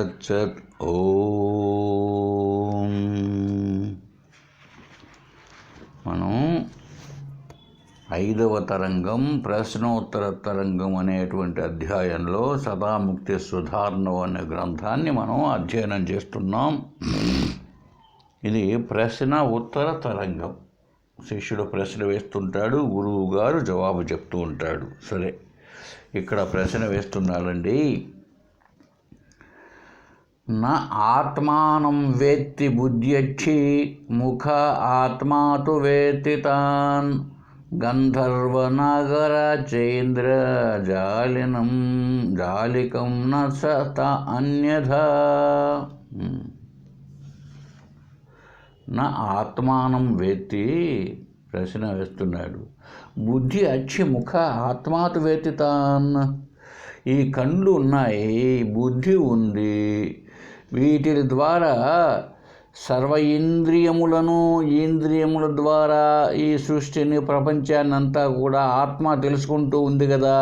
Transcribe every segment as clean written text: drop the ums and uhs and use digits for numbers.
తచ్చత్. ఓం. మనం 5వ తరంగం ప్రశ్నోత్తర తరంగం అనేటువంటి అధ్యాయంలో సదాముక్తి సుధార్ణం అనే గ్రంథాన్ని మనం అధ్యయనం చేస్తున్నాం. ఇది ప్రశ్న ఉత్తర తరంగం. శిష్యుడు ప్రశ్న వేస్తుంటాడు, గురువు గారు జవాబు చెప్తూ ఉంటాడు. సరే, ఇక్కడ ప్రశ్న వేస్తున్నాడండి. నా ఆత్మానం వేత్తి బుద్ధ్యచ్చి ముఖ ఆత్మాతు వేత్తి తాన్ గంధర్వనగర చైంద్ర జాలికం న సత అన్యథా. నా ఆత్మానం వేత్తి ప్రశ్న వేస్తున్నాడు. బుద్ధి అచ్చి ముఖ ఆత్మాతు వేత్తి తాన్. ఈ కళ్ళు ఉన్నాయి, బుద్ధి ఉంది, వీటి ద్వారా సర్వ ఇంద్రియముల ద్వారా ఈ సృష్టిని ప్రపంచాన్ని అంతా కూడా ఆత్మ తెలుసుకుంటూ ఉంది కదా.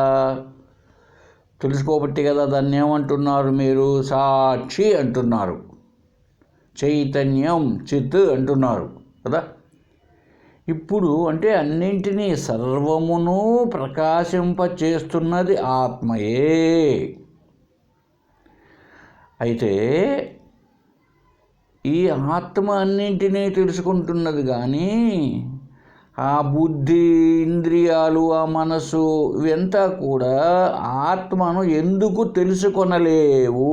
తెలుసుకోబట్టి కదా దాన్ని ఏమంటున్నారు మీరు? సాక్షి అంటున్నారు, చైతన్యం చిత్ అంటున్నారు కదా. ఇప్పుడు అంటే అన్నింటినీ సర్వమును ప్రకాశింపచేస్తున్నది ఆత్మయే. అయితే ఈ ఆత్మ అన్నింటినీ తెలుసుకుంటున్నది, కానీ ఆ బుద్ధి, ఇంద్రియాలు, ఆ మనసు ఇవంతా కూడా ఆత్మను ఎందుకు తెలుసుకొనలేవు?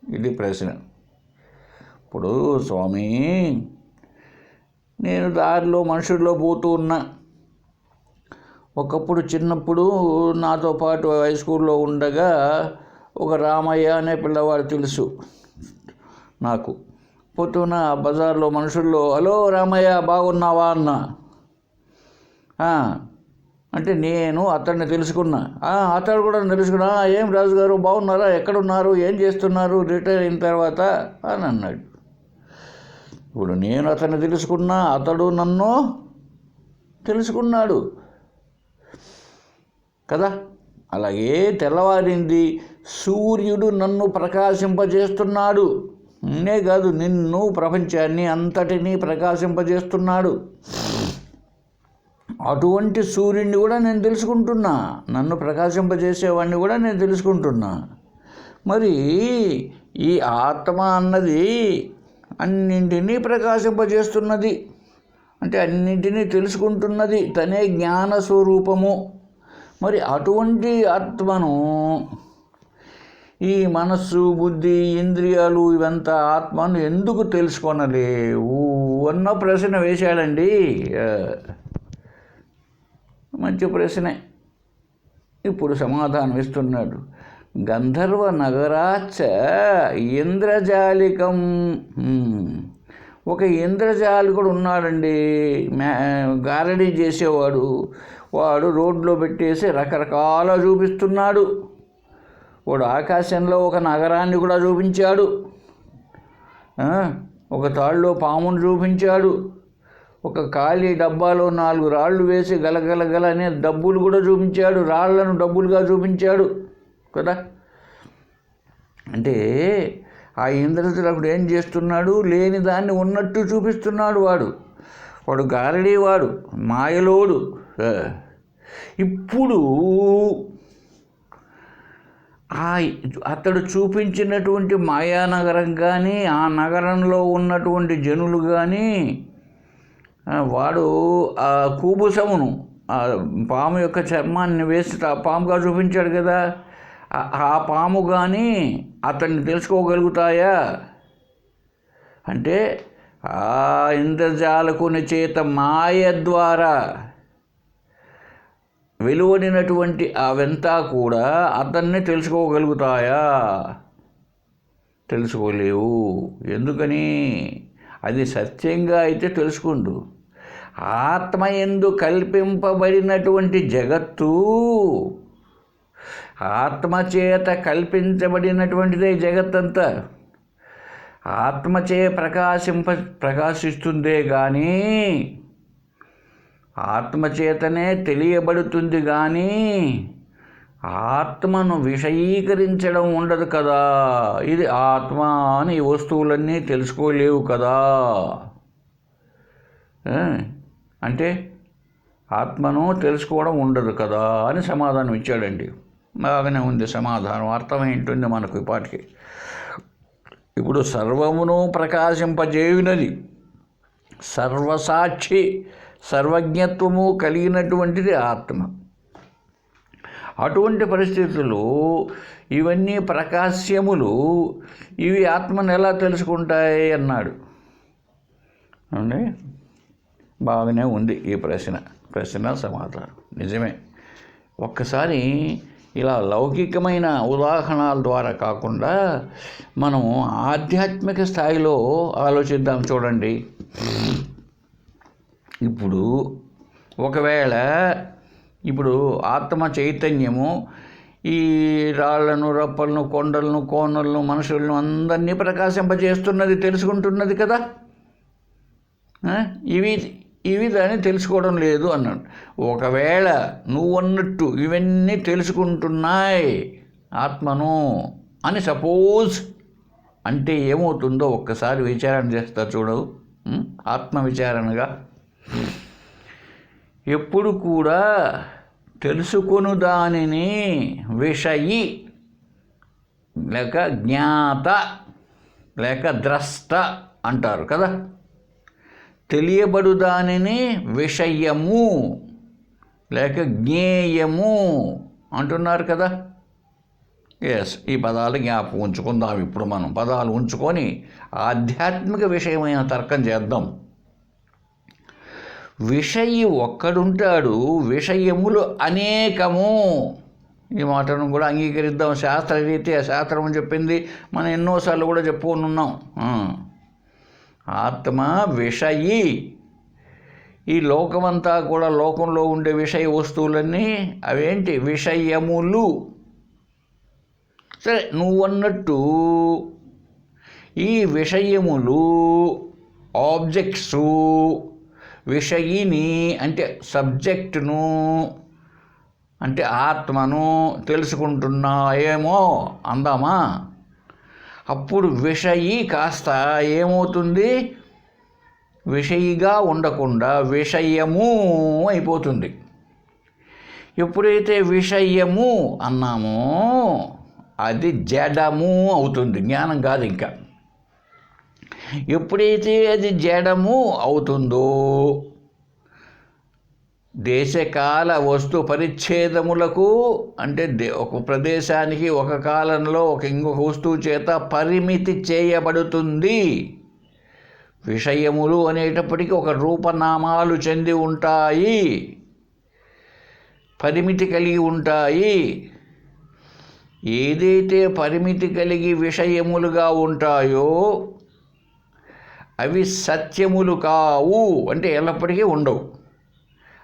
ఇది ప్రశ్న. ఇప్పుడు స్వామి, నేను దారిలో మనుషుల్లో పోతూ ఉన్నా. ఒకప్పుడు చిన్నప్పుడు నాతో పాటు హై స్కూల్లో ఉండగా ఒక రామయ్య అనే పిల్లవాడు తెలుసు నాకు. పోతున్న బజార్లో మనుషుల్లో, హలో రామయ్య బాగున్నావా అన్న. అంటే నేను అతన్ని తెలుసుకున్నా, అతడు కూడా తెలుసుకున్నా. ఏం రాజుగారు బాగున్నారా, ఎక్కడున్నారు, ఏం చేస్తున్నారు రిటైర్ అయిన తర్వాత అని అన్నాడు. ఇప్పుడు నేను అతన్ని తెలుసుకున్నా, అతడు నన్ను తెలుసుకున్నాడు కదా. అలాగే తెల్లవారింది, సూర్యుడు నన్ను ప్రకాశింపజేస్తున్నాడు. నేనే కాదు, నిన్ను, ప్రపంచాన్ని అంతటినీ ప్రకాశింపజేస్తున్నాడు. అటువంటి సూర్యుడిని కూడా నేను తెలుసుకుంటున్నా, నన్ను ప్రకాశింపజేసేవాడిని కూడా నేను తెలుసుకుంటున్నా. మరి ఈ ఆత్మ అన్నది అన్నింటినీ ప్రకాశింపజేస్తున్నది, అంటే అన్నింటినీ తెలుసుకుంటున్నది, తనే జ్ఞాన స్వరూపము. మరి అటువంటి ఆత్మను ఈ మనస్సు, బుద్ధి, ఇంద్రియాలు ఇవంతా ఆత్మను ఎందుకు తెలుసుకొనలేవు అన్న ప్రశ్న వేశాడండి. మంచి ప్రశ్నే. ఇప్పుడు సమాధానం ఇస్తున్నాడు. గంధర్వ నగరాచ ఇంద్రజాలికం. ఒక ఇంద్రజాలికుడు ఉన్నాడండి, గారడీ చేసేవాడు. వాడు రోడ్లో పెట్టేసి రకరకాల చూపిస్తున్నాడు. వాడు ఆకాశంలో ఒక నగరాన్ని కూడా చూపించాడు, ఒక తాళ్ళలో పామును చూపించాడు, ఒక ఖాళీ డబ్బాలో 4 రాళ్ళు వేసి గలగలగల అనే డబ్బులు కూడా చూపించాడు, రాళ్లను డబ్బులుగా చూపించాడు కదా. అంటే ఆ ఇంద్రజాలికుడు ఏం చేస్తున్నాడు? లేని దాన్ని ఉన్నట్టు చూపిస్తున్నాడు. వాడు గారడీ, వాడు మాయలోడు. ఇప్పుడు అతడు చూపించినటువంటి మాయానగరం కానీ, ఆ నగరంలో ఉన్నటువంటి జనులు కానీ, వాడు ఆ కూబుసమును, ఆ పాము యొక్క చర్మాన్ని వేసి పాముగా చూపించాడు కదా. ఆ పాము కానీ అతన్ని తెలుసుకోగలుగుతాయా? అంటే ఆ ఇంద్రజాలకుని చేత మాయ ద్వారా వెలువడినటువంటి అవంతా కూడా అతన్ని తెలుసుకోగలుగుతాయా? తెలుసుకోలేవు. ఎందుకని? అది సత్యంగా అయితే తెలుసుకుండు. ఆత్మయందు కల్పింపబడినటువంటి జగత్తు, ఆత్మచేత కల్పించబడినటువంటిదే జగత్తంతా. ఆత్మచే ప్రకాశిస్తుందే కానీ, ఆత్మచేతనే తెలియబడుతుంది కానీ ఆత్మను విషయీకరించడం ఉండదు కదా. ఇది ఆత్మ అని ఈ వస్తువులన్నీ తెలుసుకోలేవు కదా. అంటే ఆత్మను తెలుసుకోవడం ఉండదు కదా అని సమాధానం ఇచ్చాడండి. బాగానే ఉంది సమాధానం, అర్థమైంటుంది మనకు ఇప్పటికి. ఇప్పుడు సర్వమును ప్రకాశింపజేయునది, సర్వసాక్షి, సర్వజ్ఞత్వము కలిగినటువంటిది ఆత్మ. అటువంటి పరిస్థితులు ఇవన్నీ ప్రకాశ్యములు, ఇవి ఆత్మను ఎలా తెలుసుకుంటాయి అన్నాడు అండి. బాగానే ఉంది ఈ ప్రశ్న సమాధానం నిజమే. ఒక్కసారి ఇలా లౌకికమైన ఉదాహరణల ద్వారా కాకుండా మనము ఆధ్యాత్మిక స్థాయిలో ఆలోచిద్దాం. చూడండి, ఇప్పుడు ఒకవేళ ఆత్మ చైతన్యము ఈ రాళ్లను, రప్పలను, కొండలను, కోనలను, మనుషులను అందరినీ ప్రకాశింపజేస్తున్నది, తెలుసుకుంటున్నది కదా. ఇవి దాన్ని తెలుసుకోవడం లేదు అన్నాడు. ఒకవేళ నువ్వన్నట్టు ఇవన్నీ తెలుసుకుంటున్నాయి ఆత్మను అని సపోజ్ అంటే ఏమవుతుందో ఒక్కసారి విచారణ చేస్తా చూడవు. ఆత్మ విచారణగా ఎప్పుడు కూడా తెలుసుకొను దానిని విషయి లేక జ్ఞాత లేక ద్రష్ట అంటారు కదా. తెలియబడు దానిని విషయము లేక జ్ఞేయము అంటున్నారు కదా. ఈ పదాలు జ్ఞాపకం ఉంచుకుందాం. ఇప్పుడు మనం పదాలు ఉంచుకొని ఆధ్యాత్మిక విషయమైన తర్కం చేద్దాం. విషయి ఒక్కడుంటాడు, విషయములు అనేకము. ఈ మాటను కూడా అంగీకరిద్దాం. శాస్త్రరీత్యా శాస్త్రం చెప్పింది మనం ఎన్నోసార్లు కూడా చెప్పుకున్నాం. ఆత్మ విషయి. ఈ లోకమంతా కూడా, లోకంలో ఉండే విషయ వస్తువులన్నీ అవేంటి? విషయములు. సరే, నువ్వన్నట్టు ఈ విషయములు ఆబ్జెక్ట్సు, విషయిని అంటే సబ్జెక్టును అంటే ఆత్మను తెలుసుకుంటున్నాయేమో అందామా. అప్పుడు విషయి కాస్త ఏమవుతుంది? విషయిగా ఉండకుండా విషయము అయిపోతుంది. ఎప్పుడైతే విషయము అన్నామో అది జడము అవుతుంది, జ్ఞానం కాదు ఇంకా. ఎప్పుడైతే అది జడము అవుతుందో దేశకాల వస్తు పరిచ్ఛేదములకు అంటే ఒక ప్రదేశానికి ఒక కాలంలో ఇంకొక వస్తువు చేత పరిమితి చేయబడుతుంది. విషయములు అనేటప్పటికీ ఒక రూపనామాలు చెంది ఉంటాయి, పరిమితి కలిగి ఉంటాయి. ఏదైతే పరిమితి కలిగి విషయములుగా ఉంటాయో అవి సత్యములు కావు, అంటే ఎల్లప్పటికీ ఉండవు.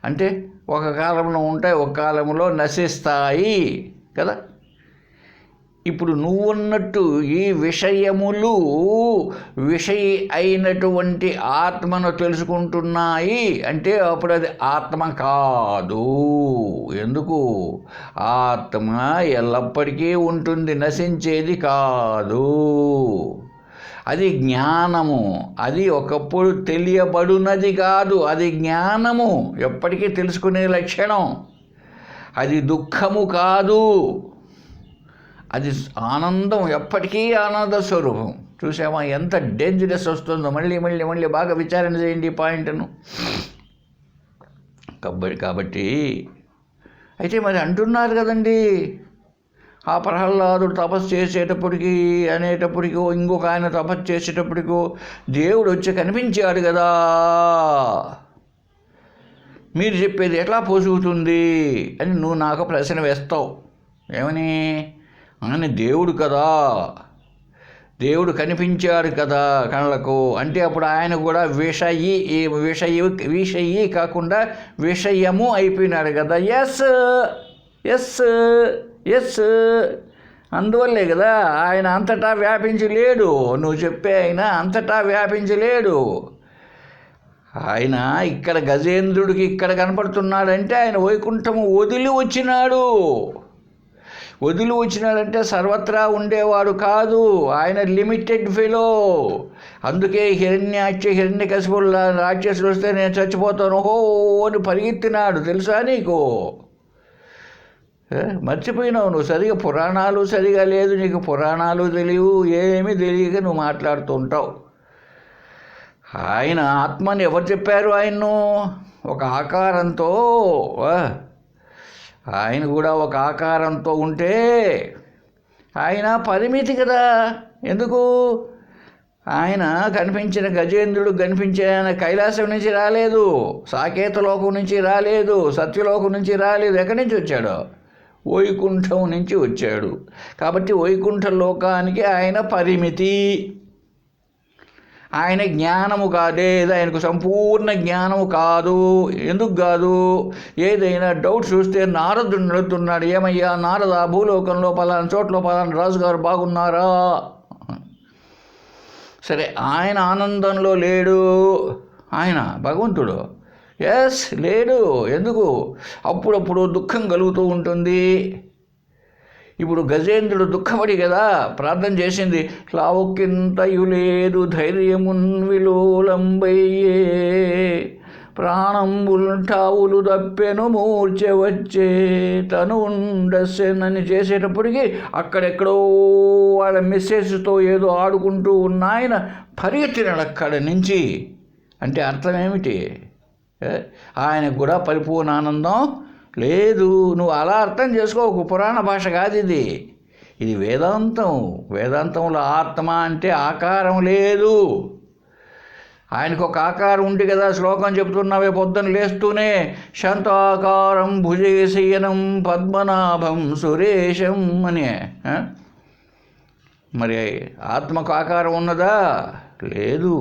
అంటే ఒక కాలంలో ఉంటాయి, ఒక కాలంలో నశిస్తాయి కదా. ఇప్పుడు నువ్వున్నట్టు ఈ విషయములు విషయ అయినటువంటి ఆత్మను తెలుసుకుంటున్నాయి అంటే అప్పుడు అది ఆత్మ కాదు. ఎందుకు? ఆత్మ ఎల్లప్పటికీ ఉంటుంది, నశించేది కాదు. అది జ్ఞానము. అది ఒకప్పుడు తెలియబడునది కాదు, అది జ్ఞానము, ఎప్పటికీ తెలుసుకునే లక్షణం. అది దుఃఖము కాదు, అది ఆనందం, ఎప్పటికీ ఆనంద స్వరూపం. చూసామా ఎంత డేంజరస్ వస్తుందో? మళ్ళీ మళ్ళీ మళ్ళీ బాగా విచారణ చేయండి ఈ పాయింట్ను. కాబట్టి అయితే మరి అంటున్నారు కదండి, ఆ ప్రహ్లాదుడు తపస్సు చేసేటప్పటికి అనేటప్పటికో ఇంకొక ఆయన తపస్సు చేసేటప్పటికో దేవుడు వచ్చి కనిపించాడు కదా. మీరు చెప్పేది ఎట్లా పోసుకుతుంది అని నువ్వు నాకు ప్రశ్న వేస్తావు. ఏమని? ఆయన దేవుడు కదా, దేవుడు కనిపించాడు కదా కళ్ళకు, అంటే అప్పుడు ఆయన కూడా విషయి కాకుండా విషయము అయిపోయినాడు కదా. ఎస్ ఎస్ ఎస్ అందువల్లే కదా ఆయన అంతటా వ్యాపించలేడు. నువ్వు చెప్పే ఆయన అంతటా వ్యాపించలేడు. ఆయన ఇక్కడ గజేంద్రుడికి ఇక్కడ కనపడుతున్నాడంటే ఆయన వైకుంఠము వదిలి వచ్చినాడు. వదిలి వచ్చినాడంటే సర్వత్రా ఉండేవాడు కాదు, ఆయన లిమిటెడ్ ఫెలో. అందుకే హిరణ్యకశిపుల రాక్షసులు వస్తే నేను చచ్చిపోతాను హో అని పరిగెత్తినాడు, తెలుసా నీకు? మర్చిపోయినావు నువ్వు. సరిగా పురాణాలు సరిగా లేదు నీకు, పురాణాలు తెలియవు, ఏమీ తెలియక నువ్వు మాట్లాడుతూ ఉంటావు. ఆయన ఆత్మని ఎవరు చెప్పారు? ఆయన్ను ఒక ఆకారంతో, ఆయన కూడా ఒక ఆకారంతో ఉంటే ఆయన పరిమితి కదా. ఎందుకు? ఆయన కనిపించిన గజేంద్రుడు కనిపించే ఆయన కైలాసం నుంచి రాలేదు, సాకేతలోకం నుంచి రాలేదు, సత్యలోకం నుంచి రాలేదు. ఎక్కడి నుంచి వచ్చాడు? వైకుంఠం నుంచి వచ్చాడు. కాబట్టి వైకుంఠ లోకానికి ఆయన పరిమితి. ఆయన జ్ఞానము కాదే, ఆయనకు సంపూర్ణ జ్ఞానము కాదు. ఎందుకు కాదు? ఏదైనా డౌట్ చూస్తే నారదుడు నడుతున్నాడు, ఏమయ్యా నారద, భూలోకంలో పలానా చోట్ల పలానా రాజుగారు బాగున్నారా? సరే, ఆయన ఆనందంలో లేడు, ఆయన భగవంతుడు లేడు. ఎందుకు? అప్పుడప్పుడు దుఃఖం కలుగుతూ ఉంటుంది. ఇప్పుడు గజేంద్రుడు దుఃఖపడి కదా ప్రార్థన చేసింది, లావుకింతయు లేదు ధైర్యమున్ విలోలంబయ్యే, ప్రాణంబుల్టావులు దప్పెను మూర్ఛ వచ్చే తను ఉండస్సేనని చేసేటప్పటికి అక్కడెక్కడో వాళ్ళ మెసేజ్తో ఏదో ఆడుకుంటూ ఉన్న ఆయన పరిగెత్తినాడు అక్కడి నుంచి. అంటే అర్థం ఏమిటి? ఆయనకు కూడా పరిపూర్ణ ఆనందం లేదు. నువ్వు అలా అర్థం చేసుకోకు, పురాణ భాష కాదు ఇది, ఇది వేదాంతం. వేదాంతంలో ఆత్మ అంటే ఆకారం లేదు. ఆయనకు ఒక ఆకారం ఉంది కదా, శ్లోకం చెప్తున్నావే పొద్దున లేస్తూనే, శాంతాకారం భుజగశయనం పద్మనాభం సురేశం అని. మరి ఆత్మకు ఆకారం ఉన్నదా? లేదు.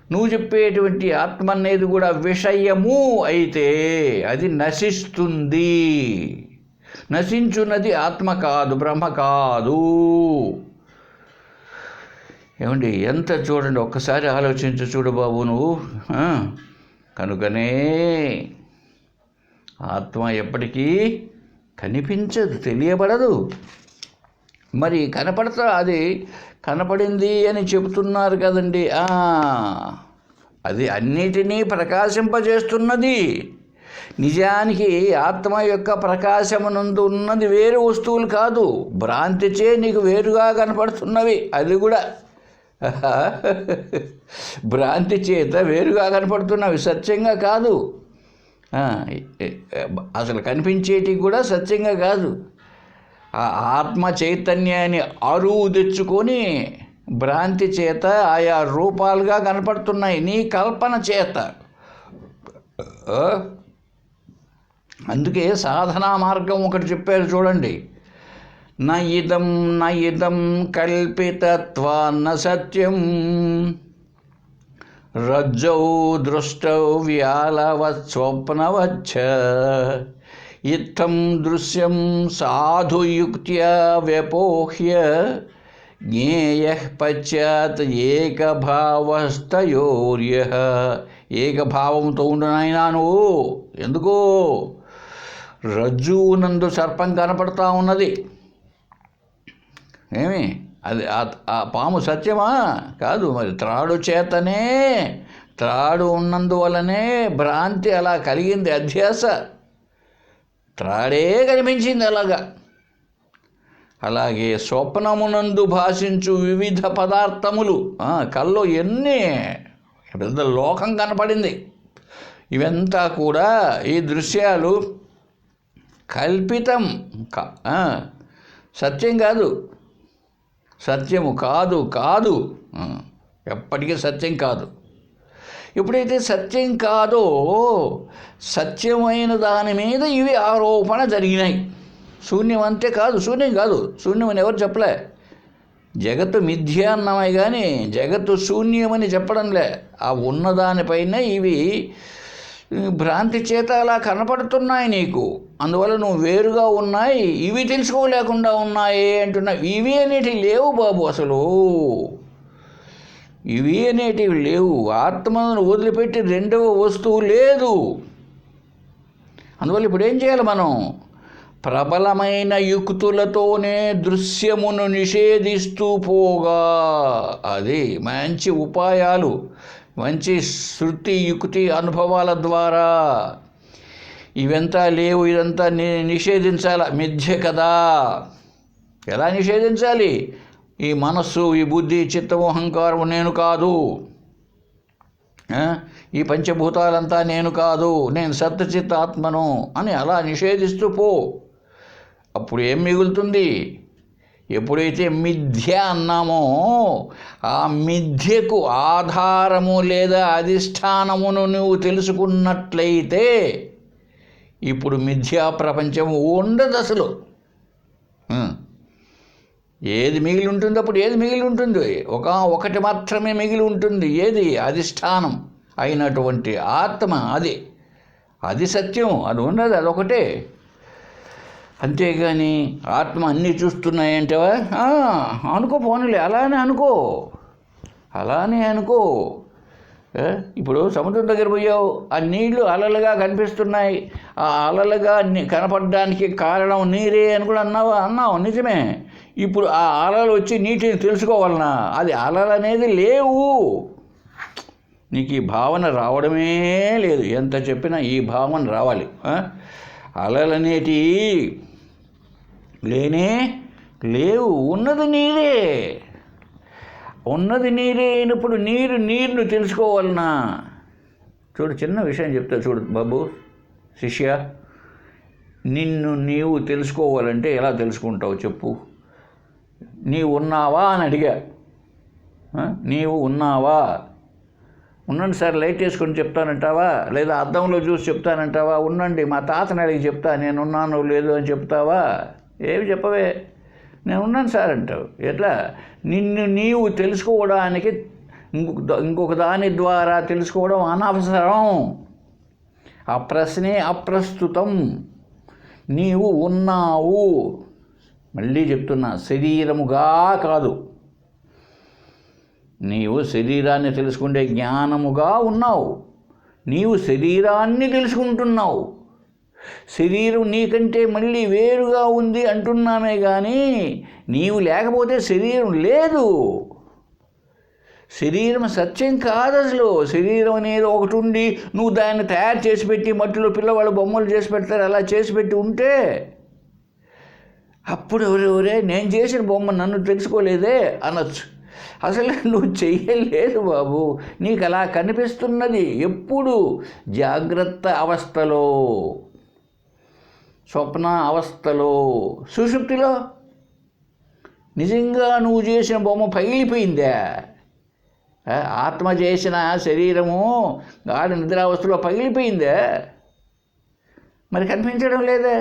నువ్వు చెప్పేటువంటి ఆత్మ అనేది కూడా విషయము అయితే అది నశిస్తుంది. నశించున్నది ఆత్మ కాదు, బ్రహ్మ కాదు. ఏమండి, ఎంత చూడండి, ఒక్కసారి ఆలోచించు చూడు బాబు నువ్వు. కనుకనే ఆత్మ ఎప్పటికీ కనిపించదు, తెలియబడదు. మరి కనపడతా, అది కనపడింది అని చెబుతున్నారు కదండి. అది అన్నిటినీ ప్రకాశింపజేస్తున్నది. నిజానికి ఆత్మ యొక్క ప్రకాశమునందు ఉన్నది వేరు వస్తువులు కాదు, భ్రాంతిచే నీకు వేరుగా కనపడుతున్నవి. అది కూడా భ్రాంతి చేత వేరుగా కనపడుతున్నవి, సత్యంగా కాదు. అసలు కనిపించేటివి కూడా సత్యంగా కాదు. ఆ ఆత్మ చైతన్యాన్ని అరువు తెచ్చుకొని భ్రాంతి చేత ఆయా రూపాలుగా కనపడుతున్నాయి నీ కల్పన చేత. అందుకే సాధనా మార్గం ఒకటి చెప్పారు చూడండి. న ఇదం కల్పితత్వాన్న సత్యం రజ్జౌ దృష్టౌ వ్యాలవత్ స్వప్నవచ్చ ఇత్థం దృశ్యం సాధుయుక్త్యా వ్యపోహ్య జ్ఞేయః పశ్చాత్ ఏకభావస్తయోర్యః. ఏకభావంతో ఉండు నాయనా నువ్వు. ఎందుకు? రజ్జువునందు సర్పం కనపడతా ఉన్నది. ఏమి అది ఆ పాము సత్యమా? కాదు. మరి త్రాడు చేతనే, త్రాడు ఉన్నందువలనే భ్రాంతి అలా కలిగింది, అధ్యాస. త్రాడే కనిపించింది అలాగా. అలాగే స్వప్నమునందు భాషించు వివిధ పదార్థములు, కల్లో ఎన్ని పెద్ద లోకం కనపడింది. ఇవంతా కూడా ఈ దృశ్యాలు కల్పితం, సత్యం కాదు. సత్యము కాదు, కాదు, ఎప్పటికీ సత్యం కాదు. ఎప్పుడైతే సత్యం కాదో సత్యమైన దాని మీద ఇవి ఆరోపణ జరిగినాయి. శూన్యం అంటే కాదు, శూన్యం కాదు. శూన్యం అని ఎవరు చెప్పలే. జగత్తు మిథ్య అన్నమే కానీ జగత్తు శూన్యమని చెప్పడంలే. ఆ ఉన్నదానిపైన ఇవి భ్రాంతి చేత అలా కనపడుతున్నాయి నీకు. అందువల్ల నువ్వు వేరుగా ఉన్నాయి, ఇవి తెలుసుకోలేకుండా ఉన్నాయి అంటున్నావు. ఇవి అనేటివి లేవు బాబు, అసలు ఇవి అనేటివి లేవు. ఆత్మను వదిలిపెట్టి రెండవ వస్తువు లేదు. అందువల్ల ఇప్పుడు ఏం చేయాలి మనం? ప్రబలమైన యుక్తులతోనే దృశ్యమును నిషేధిస్తూ పోగా, అది మంచి ఉపాయాలు, మంచి శృతి యుక్తి అనుభవాల ద్వారా ఇవంతా లేవు, ఇదంతా నిషేధించాల, మిథ్య కదా. ఎలా నిషేధించాలి? ఈ మనస్సు, ఈ బుద్ధి, చిత్తము, అహంకారము నేను కాదు, ఈ పంచభూతాలంతా నేను కాదు, నేను సత్యచిత్ ఆత్మను అని అలా నిషేధిస్తూ పో. అప్పుడు ఏం మిగులుతుంది? ఎప్పుడైతే మిథ్య అన్నామో ఆ మిథ్యకు ఆధారము లేదా అధిష్టానమును నువ్వు తెలుసుకున్నట్లయితే ఇప్పుడు మిథ్యా ప్రపంచము ఉండదు అసలు. ఏది మిగిలి ఉంటుంది? అప్పుడు ఏది మిగిలి ఉంటుంది? ఒకటి మాత్రమే మిగిలి ఉంటుంది. ఏది? అధిష్టానం అయినటువంటి ఆత్మ. అది సత్యం, అది ఉన్నది, అదొకటే. అంతేగాని ఆత్మ అన్నీ చూస్తున్నాయంటవా? అనుకో, పోనీలే, అలానే అనుకో. ఇప్పుడు సముద్రం దగ్గర పోయావు, ఆ నీళ్లు అలలుగా కనిపిస్తున్నాయి, ఆ అలలుగా కనపడడానికి కారణం నీరే అని కూడా అన్నావు, నిజమే. ఇప్పుడు ఆ అలలు వచ్చి నీటిని తెలుసుకోవాలన్నా అది అలలు అనేది లేవు. నీకు ఈ భావన రావడమే లేదు. ఎంత చెప్పినా ఈ భావన రావాలి. అలలనేటి లేవు, ఉన్నది నీరే అయినప్పుడు నీరును తెలుసుకోవాలన్నా. చూడు, చిన్న విషయం చెప్తా చూడు బాబు, శిష్య. నిన్ను నీవు తెలుసుకోవాలంటే ఎలా తెలుసుకుంటావు చెప్పు? నీవు ఉన్నావా అని అడిగా. నీవు ఉన్నావా? ఉండండి సార్, లైట్ వేసుకొని చెప్తానంటావా? లేదా అద్దంలో చూసి చెప్తానంటావా? ఉండండి, మా తాతని అడిగి చెప్తా, నేనున్నాను లేదు అని చెప్తావా? ఏమి చెప్పవే, నేను ఉన్నాను సార్ అంటావు. ఎట్లా? నిన్ను నీవు తెలుసుకోవడానికి ఇంకొక దాని ద్వారా తెలుసుకోవడం అనవసరం. ఆ ప్రశ్నే అప్రస్తుతం. నీవు ఉన్నావు, మళ్ళీ చెప్తున్నా, శరీరముగా కాదు. నీవు శరీరాన్ని తెలుసుకుంటే జ్ఞానముగా ఉన్నావు. నీవు శరీరాన్ని తెలుసుకుంటున్నావు. శరీరం నీకంటే మళ్ళీ వేరుగా ఉంది అంటున్నామే కానీ నీవు లేకపోతే శరీరం లేదు. శరీరం సత్యం కాదు అసలు. శరీరం అనేది ఒకటి ఉండి నువ్వు దాన్ని తయారు చేసి పెట్టి మట్టిలో పిల్లవాళ్ళు బొమ్మలు చేసి పెడతారు, అలా చేసి పెట్టి ఉంటే అప్పుడు ఎవరెవరే నేను చేసిన బొమ్మ నన్ను తెలుసుకోలేదే అనొచ్చు. అసలు నువ్వు చెయ్యలేదు బాబు, నీకు అలా కనిపిస్తున్నది. ఎప్పుడు? జాగ్రత్త అవస్థలో, స్వప్న అవస్థలో, సుషుప్తిలో. నిజంగా నువ్వు చేసిన బొమ్మ పగిలిపోయిందా? ఆత్మ చేసిన శరీరము గాఢ నిద్రావస్థలో పగిలిపోయిందా? మరి కనిపించడం లేదే.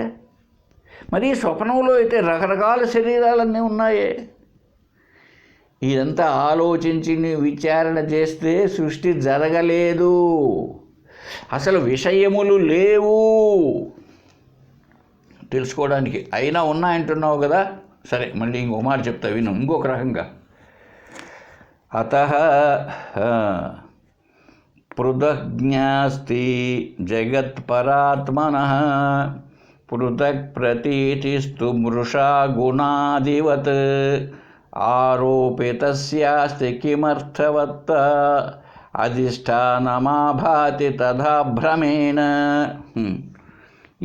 మరి స్వప్నంలో అయితే రకరకాల శరీరాలన్నీ ఉన్నాయే. ఇదంతా ఆలోచించి విచారణ చేస్తే సృష్టి జరగలేదు, అసలు విషయములు లేవు తెలుసుకోవడానికి. అయినా ఉన్నాయంటున్నావు కదా, సరే మళ్ళీ ఇంకో మాట చెప్తా విను, ఇంకొక రకంగా. అతః పృథగ్జ్ఞాస్తి జగత్పరాత్మనః పృథక్ ప్రతీతిస్తు మృషా గుణాదివత్ ఆరోపితస్యాస్తి కిమర్థవత్త అధిష్టానమాభాతి తథా భ్రమేణ.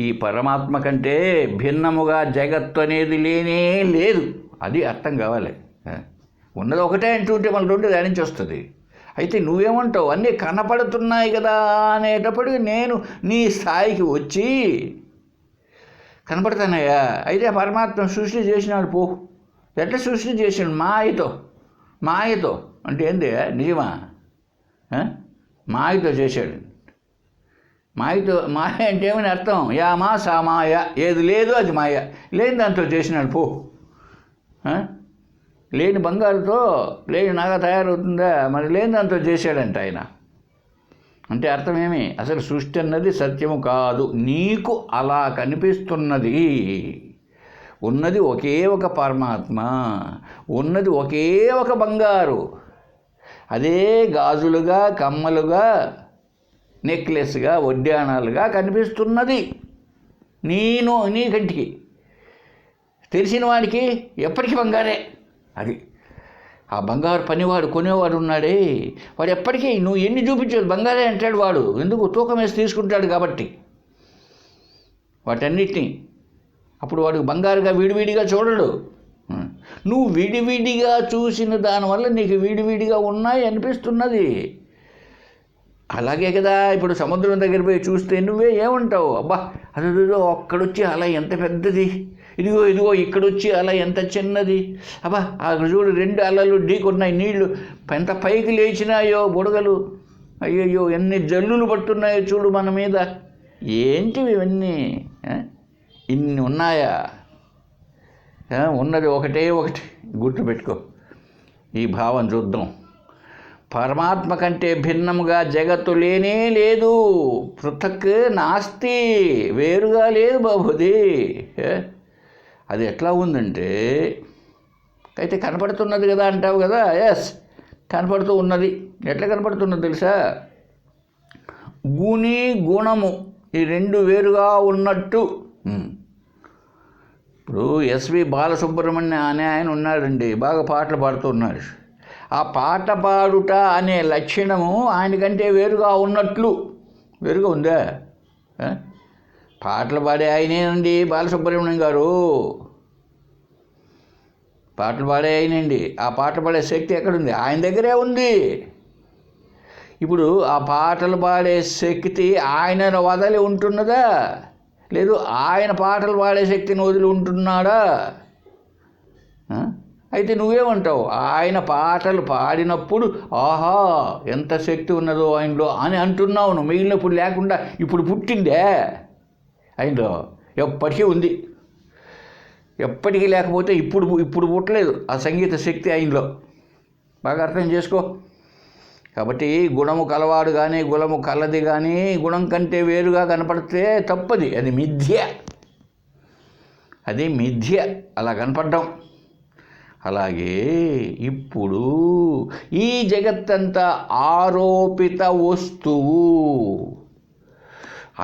ఈ పరమాత్మ కంటే భిన్నముగా జగత్తు అనేది లేనే లేదు. అది అర్థం కావాలి. ఉన్నది ఒకటే అంటుంటే మళ్ళీ రెండు దాని నుంచి వస్తుంది. అయితే నువ్వేమంటావు? అన్నీ కనపడుతున్నాయి కదా అనేటప్పటికి నేను నీ స్థాయికి వచ్చి కనపడుతున్నాయా? అయితే పరమాత్మ సృష్టి చేసినాడు పో. ఎట్లా సృష్టి చేసాడు? మాయతో అంటే ఏంది? నిజమా? మాయతో చేశాడు. మాయ అంటే ఏమని అర్థం? యామా సామాయ, ఏది లేదు అది మాయ. లేని దాంతో చేసినాడు పో. లేని బంగారుతో లేని నగ తయారవుతుందా? మరి లేని దాంతో చేశాడంట ఆయన. అంటే అర్థమేమి? అసలు సృష్టి అన్నది సత్యము కాదు, నీకు అలా కనిపిస్తున్నది. ఉన్నది ఒకే ఒక పరమాత్మ, ఉన్నది ఒకే ఒక బంగారు. అదే గాజులుగా, కమ్మలుగా, నెక్లెస్గా, వడ్డాణాలుగా కనిపిస్తున్నది నీ కంటికి. తెలిసిన వాడికి ఎప్పటికీ బంగారే. అది ఆ బంగారు పనివాడు కొనేవాడు ఉన్నాడే, వాడు ఎప్పటికీ నువ్వు ఎన్ని చూపించావు బంగారే అంటాడు వాడు. ఎందుకు? తూకం వేసి తీసుకుంటాడు కాబట్టి వాటన్నిటినీ. అప్పుడు వాడు బంగారుగా విడివిడిగా చూడడు. నువ్వు విడివిడిగా చూసిన దానివల్ల నీకు విడివిడిగా ఉన్నాయి అనిపిస్తున్నది. అలాగే కదా ఇప్పుడు సముద్రం దగ్గర పోయి చూస్తే నువ్వే ఏమంటావు? అబ్బా అదేదో అక్కడొచ్చి అలా ఎంత పెద్దది, ఇదిగో ఇక్కడొచ్చి అలా ఎంత చిన్నది, అబ్బా అక్కడ చూడు 2 అలలు ఢీకొన్నాయి, నీళ్లు ఎంత పైకి లేచినాయో బుడగలు, అయ్యయ్యో ఎన్ని జల్లులు పడుతున్నాయో చూడు మన మీద. ఏంటివి ఇవన్నీ? ఇన్ని ఉన్నాయా? ఉన్నది ఒకటి గుర్తుపెట్టుకో. ఈ భావం చూద్దాం. పరమాత్మ కంటే భిన్నముగా జగత్తు లేనే లేదు. పృథక్ నాస్తి, వేరుగా లేదు బాబుది. అది ఎట్లా ఉందంటే, అయితే కనపడుతున్నది కదా అంటావు కదా. ఎస్, కనపడుతూ ఉన్నది. ఎట్లా కనపడుతున్నది తెలుసా? గుణి గుణము ఈ 2 వేరుగా ఉన్నట్టు. ఇప్పుడు ఎస్వి బాలసుబ్రహ్మణ్యం అనే ఆయన ఉన్నాడండి, బాగా పాటలు పాడుతున్నాడు. ఆ పాట పాడుట అనే లక్షణము ఆయనకంటే వేరుగా ఉన్నట్లు. వేరుగా ఉందా? పాటలు పాడే ఆయనేనండి బాలసుబ్రహ్మణ్యం గారు. పాటలు పాడే ఆయనండి. ఆ పాటలు పాడే శక్తి ఎక్కడుంది? ఆయన దగ్గరే ఉంది. ఇప్పుడు ఆ పాటలు పాడే శక్తి ఆయనను వదిలి ఉంటున్నదా? లేదు ఆయన పాటలు పాడే శక్తిని వదిలి ఉంటున్నాడా? అయితే నువ్వేమంటావు? ఆయన పాటలు పాడినప్పుడు ఆహా ఎంత శక్తి ఉన్నదో ఆయనలో అని అంటున్నావు నువ్వు. మిగిలినప్పుడు లేకుండా ఇప్పుడు పుట్టిందే ఆయనలో, ఎప్పటికీ ఉంది. ఎప్పటికీ లేకపోతే ఇప్పుడు పుట్టలేదు ఆ సంగీత శక్తి ఆయనలో. బాగా అర్థం చేసుకో. కాబట్టి గుణము కలవాడు కానీ గుణము కలది కానీ గుణం కంటే వేరుగా కనపడితే తప్పది. అది మిథ్య. అది మిథ్య అలా కనపడ్డం. అలాగే ఇప్పుడు ఈ జగత్తంతా ఆరోపిత వస్తువు,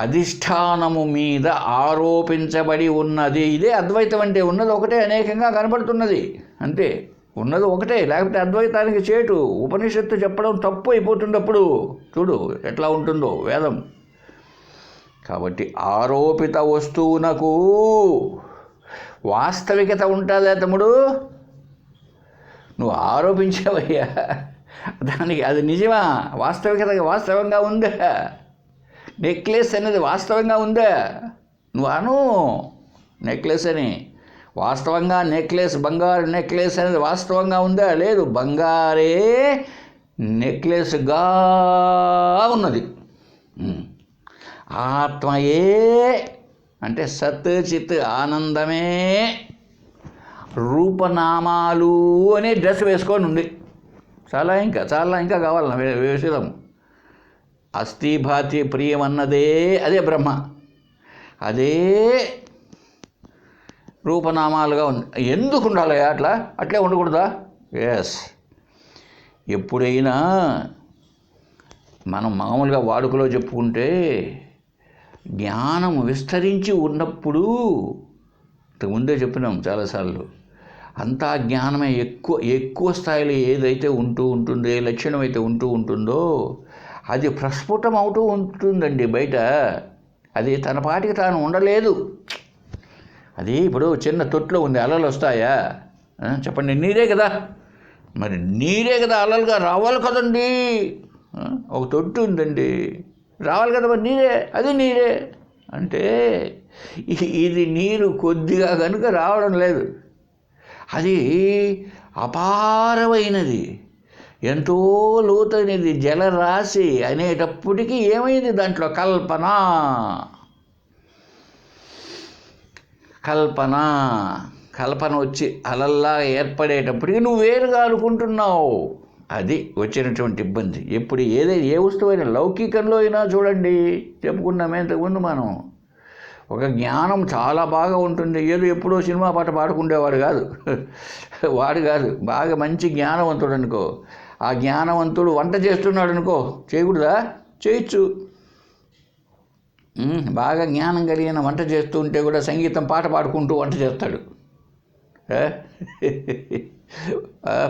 అధిష్టానము మీద ఆరోపించబడి ఉన్నది. ఇదే అద్వైతం అంటే. ఉన్నది ఒకటే, అనేకంగా కనపడుతున్నది అంతే. ఉన్నది ఒకటే, లేకపోతే అద్వైతానికి చేటు. ఉపనిషత్తు చెప్పడం తప్పు అయిపోతుంది అప్పుడు. చూడు ఎట్లా ఉంటుందో వేదం. కాబట్టి ఆరోపిత వస్తువునకు వాస్తవికత ఉంటుందా తమ్ముడు? నువ్వు ఆరోపించావయ్యా, దానికి అది నిజమా? వాస్తవంగా ఉందా? నెక్లెస్ అనేది వాస్తవంగా ఉందా? నువ్వు అను నెక్లెస్ అని. వాస్తవంగా నెక్లెస్, బంగారు నెక్లెస్ అనేది వాస్తవంగా ఉందా? లేదు, బంగారే నెక్లెస్గా ఉన్నది. ఆత్మయే అంటే సత్ చిత్ ఆనందమే రూపనామాలు అనే డ్రెస్ వేసుకొని ఉంది. చాలా ఇంకా కావాలన్నా విషయం. అస్థి భాతి ప్రియం అన్నదే అదే బ్రహ్మ, అదే రూపనామాలుగా ఉంది. ఎందుకు ఉండాలి అట్లే ఉండకూడదా? ఎస్. ఎప్పుడైనా మనం మామూలుగా వాడుకలో చెప్పుకుంటే జ్ఞానం విస్తరించి ఉన్నప్పుడు, ముందే చెప్పినాం చాలాసార్లు, అంతా జ్ఞానమే ఎక్కువ స్థాయిలో ఏదైతే ఉంటుందో, ఏ లక్షణం అయితే ఉంటుందో అది ప్రస్ఫుటం అవుతూ ఉంటుందండి బయట. అది తన పాటికి తాను ఉండలేదు. అది ఇప్పుడు చిన్న తొట్టులో ఉంది, అలలు వస్తాయా చెప్పండి? నీరే కదా, మరి నీరే కదా అలలుగా రావాలి కదండి. ఒక తొట్టు ఉందండి, రావాలి కదా మరి నీరే, అది నీరే అంటే ఇది నీరు కొద్దిగా కనుక రావడం లేదు. అది అపారమైనది, ఎంతో లోతైనది జలరాశి అనేటప్పటికీ ఏమైంది దాంట్లో? కల్పన వచ్చి అలల్లా ఏర్పడేటప్పటికి నువ్వు వేరుగా అనుకుంటున్నావు. అది వచ్చినటువంటి ఇబ్బంది. ఎప్పుడు ఏ వస్తువైనా, లౌకికంలో అయినా చూడండి, చెప్పుకున్నామే ఇంతకుముందు మనం, ఒక జ్ఞానం చాలా బాగా ఉంటుంది. ఎప్పుడో సినిమా పాట పాడుకుండేవాడు కాదు, బాగా మంచి జ్ఞానవంతుడు అనుకో. ఆ జ్ఞానవంతుడు వంట చేస్తున్నాడు అనుకో, చేయకూడదా? చేయొచ్చు. బాగా జ్ఞానం కలిగిన వంట చేస్తూ ఉంటే కూడా సంగీతం పాట పాడుకుంటూ వంట చేస్తాడు.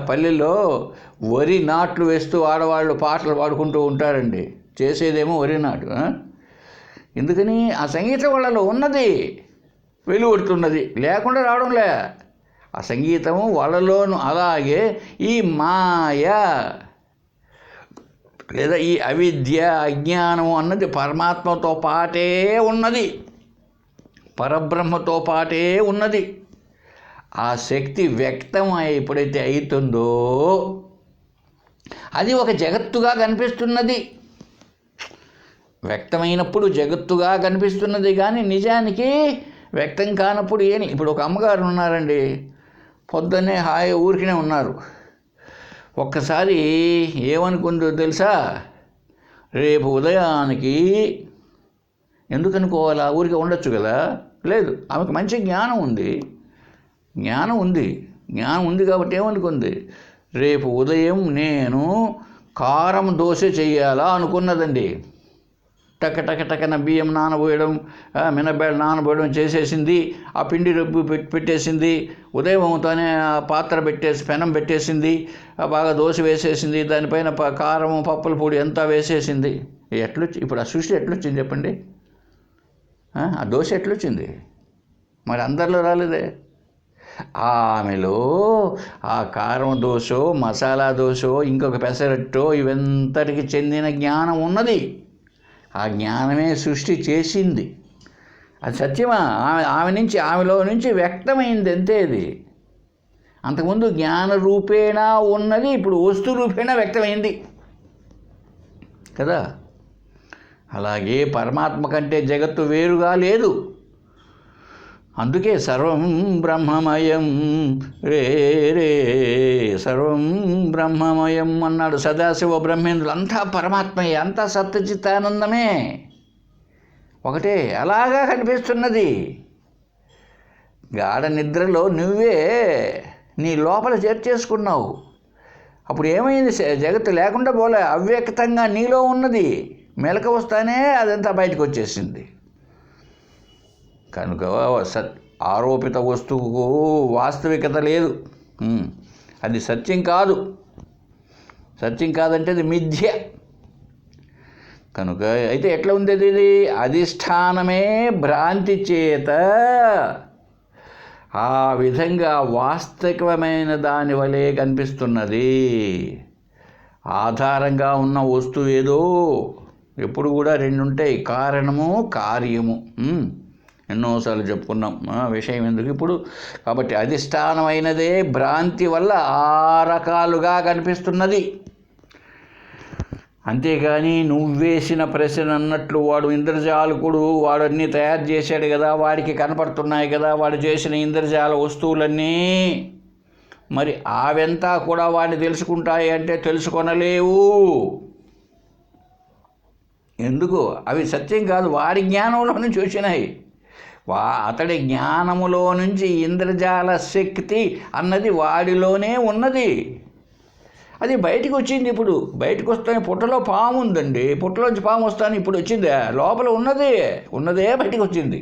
పల్లెల్లో వరి నాట్లు వేస్తూ ఆడవాళ్ళు పాటలు పాడుకుంటూ ఉంటారండి. చేసేదేమో వరి నాటు. ఎందుకని ఆ సంగీతం వాళ్ళలో ఉన్నది, వెలువడుతున్నది, లేకుండా రావడంలే. ఆ సంగీతము వాళ్ళలోను. అలాగే ఈ మాయ లేదా ఈ అవిద్య, అజ్ఞానము అన్నది పరమాత్మతో పాటే ఉన్నది, పరబ్రహ్మతో పాటే ఉన్నది. ఆ శక్తి వ్యక్తం ఎప్పుడైతే అవుతుందో అది ఒక జగత్తుగా కనిపిస్తున్నది. వ్యక్తమైనప్పుడు జగత్తుగా కనిపిస్తున్నది, కానీ నిజానికి వ్యక్తం కానప్పుడు ఏని. ఇప్పుడు ఒక అమ్మగారు ఉన్నారండి, పొద్దున్నే హాయి ఊరికినే ఉన్నారు. ఒక్కసారి ఏమనుకుందో తెలుసా? రేపు ఉదయానికి ఎందుకు అనుకోవాలా? ఊరికే ఉండొచ్చు కదా. లేదు, ఆమెకు మంచి జ్ఞానం ఉంది. జ్ఞానం ఉంది కాబట్టి ఏమనుకుంది? రేపు ఉదయం నేను కారం దోశ చెయ్యాలా అనుకున్నదండి. టకటకన బియ్యం నానబోయడం, మినబేడ నానబోయడం చేసేసింది. ఆ పిండి రుబ్బు పెట్టేసింది. ఉదయం అవుతానే ఆ పాత్ర పెట్టేసి పెనం పెట్టేసింది. బాగా దోశ వేసేసింది. దానిపైన కారం, పప్పుల పొడి అంతా వేసేసింది. ఇప్పుడు ఆ సృష్టి ఎట్లొచ్చింది చెప్పండి? ఆ దోశ ఎట్లొచ్చింది? మరి అందరిలో రాలేదే. ఆమెలో ఆ కారం దోశో, మసాలా దోశో, ఇంకొక పెసరట్టో ఇవంతటికి చెందిన జ్ఞానం ఉన్నది. ఆ జ్ఞానమే సృష్టి చేసింది. అది సత్యమా? ఆమెలో నుంచి వ్యక్తమైంది అంతే. అది అంతకుముందు జ్ఞాన రూపేణా ఉన్నది, ఇప్పుడు వస్తు రూపేణా వ్యక్తమైంది కదా. అలాగే పరమాత్మ కంటే జగత్తు వేరుగా లేదు. అందుకే సర్వం బ్రహ్మమయం రే సర్వం బ్రహ్మమయం అన్నాడు సదాశివ బ్రహ్మేంద్రులు. అంతా పరమాత్మయే, అంతా సత్యచిత్తానందమే, ఒకటే. అలాగా కనిపిస్తున్నది. గాఢ నిద్రలో నువ్వే నీ లోపల చేర్చేసుకున్నావు. అప్పుడు ఏమైంది? జగత్తు లేకుండా పోలే, అవ్యక్తంగా నీలో ఉన్నది. మెలక వస్తానే అదంతా బయటకు వచ్చేసింది. కనుక ఆరోపిత వస్తువుకు వాస్తవికత లేదు. అది సత్యం కాదు. సత్యం కాదంటే అది మిథ్య. కనుక అయితే ఎట్లా ఉంది అది? అధిష్టానమే భ్రాంతి చేత ఆ విధంగా వాస్తవికమైన దాని వలె కనిపిస్తున్నది. ఆధారంగా ఉన్న వస్తువు ఏదో. ఎప్పుడు కూడా రెండు ఉంటాయి, కారణము, కార్యము. ఎన్నోసార్లు చెప్పుకున్నాం విషయం ఎందుకు ఇప్పుడు. కాబట్టి అధిష్టానమైనదే భ్రాంతి వల్ల ఆ రకాలుగా కనిపిస్తున్నది. అంతేగాని నువ్వేసిన ప్రశ్న అన్నట్లు వాడు ఇంద్రజాలకుడు, వాడు అన్నీ తయారు చేశాడు కదా, వాడికి కనపడుతున్నాయి కదా వాడు చేసిన ఇంద్రజాల వస్తువులన్నీ. మరి అవంతా కూడా వాడిని తెలుసుకుంటాయి అంటే తెలుసుకొనలేవు. ఎందుకు? అవి సత్యం కాదు, వాడి జ్ఞానంలో నుంచి వచ్చినాయి. అతడి జ్ఞానములో నుంచి ఇంద్రజాల శక్తి అన్నది వాడిలోనే ఉన్నది. అది బయటకు వచ్చింది. ఇప్పుడు బయటకు వస్తానే పుట్టలో పాము ఉందండి, పుట్టలోంచి పాము వస్తాను ఇప్పుడు వచ్చిందే. లోపల ఉన్నదే బయటకు వచ్చింది.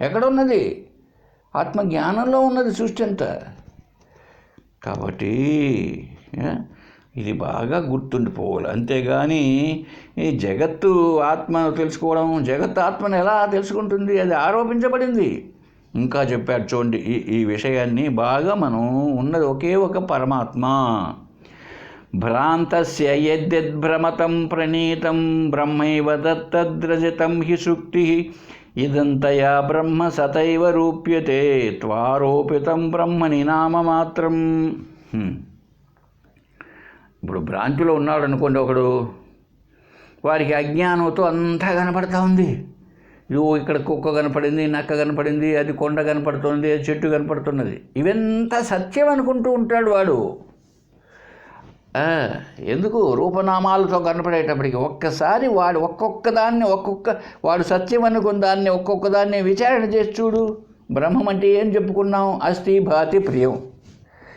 ఎక్కడ ఉన్నది? ఆత్మజ్ఞానంలో ఉన్నది సృష్టి అంతా. కాబట్టి ఇది బాగా గుర్తుండిపోవాలి. అంతేగాని ఈ జగత్తు ఆత్మను తెలుసుకోవడం, జగత్తు ఆత్మను ఎలా తెలుసుకుంటుంది? అది ఆరోపించబడింది. ఇంకా చెప్పాడు చూడండి ఈ విషయాన్ని బాగా. మనం ఉన్నది ఒకే ఒక పరమాత్మ. భ్రాంతస్య యద్యద్భ్రమతం ప్రణీతం బ్రహ్మైవ తద్రజతం హి సుక్తి ఇదంతయా బ్రహ్మ సతైవ రూప్యతే త్వారోపితం బ్రహ్మని నామమాత్రం. ఇప్పుడు భ్రాంతిలో ఉన్నాడు అనుకోండి ఒకడు, వారికి అజ్ఞానంతో అంతా కనపడతా ఉంది. ఇదిగో ఇక్కడ కుక్క కనపడింది, నక్క కనపడింది, అది కొండ కనపడుతుంది, అది చెట్టు కనపడుతున్నది. ఇవంతా సత్యం అనుకుంటూ ఉంటాడు వాడు. ఎందుకు? రూపనామాలతో కనపడేటప్పటికి ఒక్కసారి వాడు వాడు సత్యం అనుకున్న దాన్ని ఒక్కొక్క దాన్ని విచారణ చేసి చూడు. బ్రహ్మం అంటే ఏం చెప్పుకున్నాం? అస్థి భాతి ప్రియం.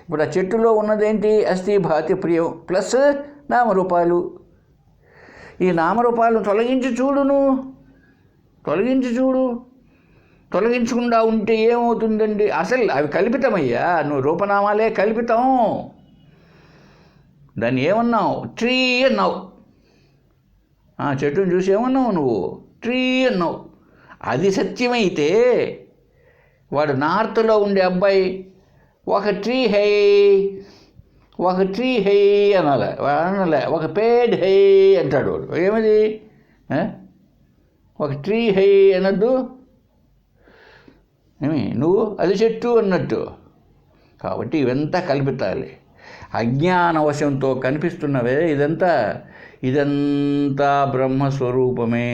ఇప్పుడు ఆ చెట్టులో ఉన్నదేంటి? అస్థి భాతి ప్రియం ప్లస్ నామరూపాలు. ఈ నామరూపాలను తొలగించి చూడు. తొలగించకుండా ఉంటే ఏమవుతుందండి? అసలు అవి కల్పితమయ్యా, నువ్వు రూపనామాలే కల్పితం. దాన్ని ఏమన్నావు? ట్రీ అన్నావు. చెట్టును చూసి ఏమన్నావు నువ్వు? ట్రీ అన్నావు. అది సత్యమైతే వాడు నార్త్లో ఉండే అబ్బాయి ఒక ట్రీ హై అనాలి, అనలే ఒక పేడ్ హై అంటాడు వాడు. ఏమది? ఒక ట్రీ హై అనద్దు ఏమి, నువ్వు అది చెట్టు అన్నట్టు. కాబట్టి ఇవంతా కల్పితాలి. అజ్ఞానవశంతో కనిపిస్తున్నవే ఇదంతా బ్రహ్మస్వరూపమే.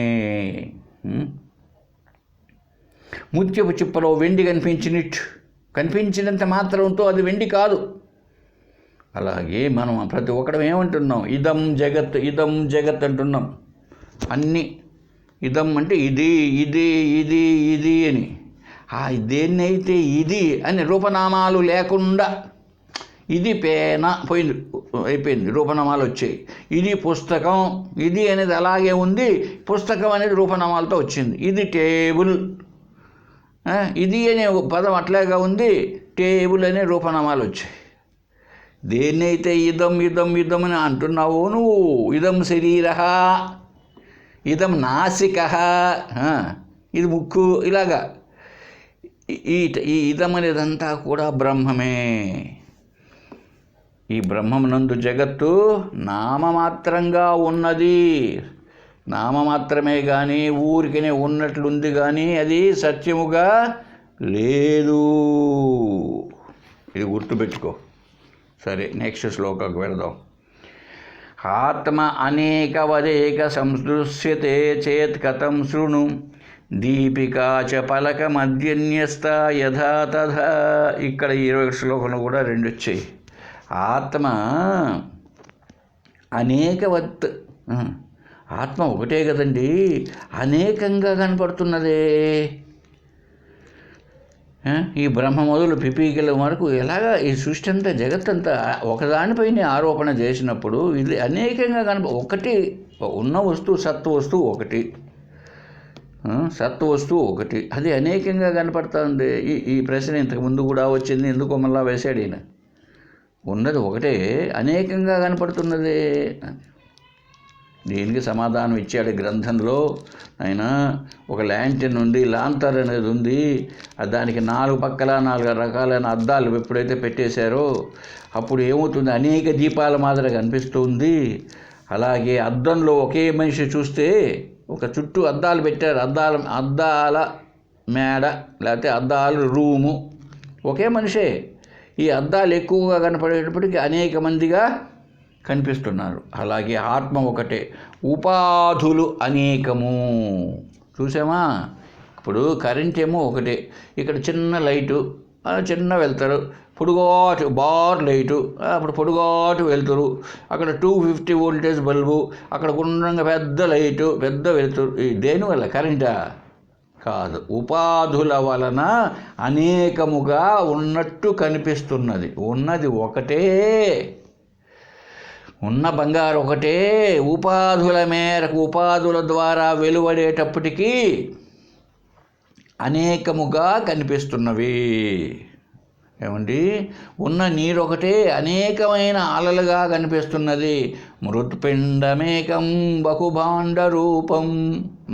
ముత్యపు చిప్పలో వెండి కనిపించినంత మాత్రంతో అది వెండి కాదు. అలాగే మనం ప్రతి ఒక్కడం ఏమంటున్నాం? ఇదం జగత్ అంటున్నాం. అన్నీ ఇదం అంటే ఇది అని. దేన్నైతే ఇది అని రూపనామాలు లేకుండా, ఇది పేన అయిపోయింది, రూపనామాలు వచ్చాయి. ఇది పుస్తకం, ఇది అనేది అలాగే ఉంది, పుస్తకం అనేది రూపనామాలతో వచ్చింది. ఇది టేబుల్, ఇది అనే పదం అట్లాగా ఉంది, టేబుల్ అనే రూపనామాలు వచ్చాయి. దేన్నైతే ఇదం అని అంటున్నావో నువ్వు, ఇదం శరీర, ఇదం నాసిక, ఇది ముక్కు, ఇలాగా ఈ ఇదం అనేదంతా కూడా బ్రహ్మమే. ఈ బ్రహ్మమునందు జగత్తు నామమాత్రంగా ఉన్నది, నామమాత్రమే కానీ ఊరికనే ఉన్నట్లుంది కానీ అది సత్యముగా లేదు. ఇది గుర్తుపెట్టుకో. సరే, నెక్స్ట్ శ్లోకానికి వెళదాం. ఆత్మ అనేకవదేక సందృశ్యతే చేత్ కథం శృణు దీపికా చ పలక మధ్యన్యస్త యథా తథా. ఇక్కడ 20 శ్లోకంలో కూడా 2 వచ్చాయి. ఆత్మ అనేకవత్, ఆత్మ ఒకటే కదండి, అనేకంగా కనపడుతున్నదే. ఈ బ్రహ్మ మొదలు పిపీకల వరకు ఎలాగా ఈ సృష్టి అంతా జగత్తంతా ఒకదానిపైనే ఆరోపణ చేసినప్పుడు ఇది అనేకంగా ఒకటి ఉన్న వస్తువు సత్వస్తువు ఒకటి, సత్వస్తువు ఒకటి, అది అనేకంగా కనపడుతుంది. ఈ ప్రశ్న ఇంతకుముందు కూడా వచ్చింది, ఎందుకో మళ్ళా వేశాడు ఈయన. ఉన్నది ఒకటే, అనేకంగా కనపడుతున్నదే. దీనికి సమాధానం ఇచ్చాడు గ్రంథంలో. ఆయన ఒక ల్యాంటర్న్ ఉంది, లాంతర్ అనేది ఉంది, దానికి 4 పక్కల 4 రకాలైన అద్దాలు ఎప్పుడైతే పెట్టేశారో అప్పుడు ఏమవుతుంది? అనేక దీపాల మాదిరిగా కనిపిస్తుంది. అలాగే అద్దంలో ఒకే మనిషి చూస్తే, ఒక చుట్టూ అద్దాలు పెట్టారు, అద్దాల మేడ లేకపోతే అద్దాల రూము, ఒకే మనిషే. ఈ అద్దాలు ఎక్కువగా కనపడేటప్పటికీ అనేక మందిగా కనిపిస్తున్నారు. అలాగే ఆత్మ ఒకటే, ఉపాధులు అనేకము. చూసామా? ఇప్పుడు కరెంట్ ఏమో ఒకటే, ఇక్కడ చిన్న లైటు, చిన్న వెళ్తారు, పొడుగాటు బార్ లైటు, అప్పుడు పొడుగాటు వెళ్తురు, అక్కడ 250 వోల్టేజ్ బల్బు, అక్కడ గుండ్రంగా పెద్ద లైటు, పెద్ద వెళ్తురు. దేనివల్ల? కరెంటా? కాదు, ఉపాధుల వలన అనేకముగా ఉన్నట్టు కనిపిస్తున్నది. ఉన్నది ఒకటే, ఉన్న బంగారు ఒకటే. ఉపాధుల మేరకు, ఉపాధుల ద్వారా వెలువడేటప్పటికీ అనేకముగా కనిపిస్తున్నవి. ఏమండి? ఉన్న నీరు ఒకటే, అనేకమైన అలలుగా కనిపిస్తున్నది. మృత్పిండమేకం బహుభాండ రూపం.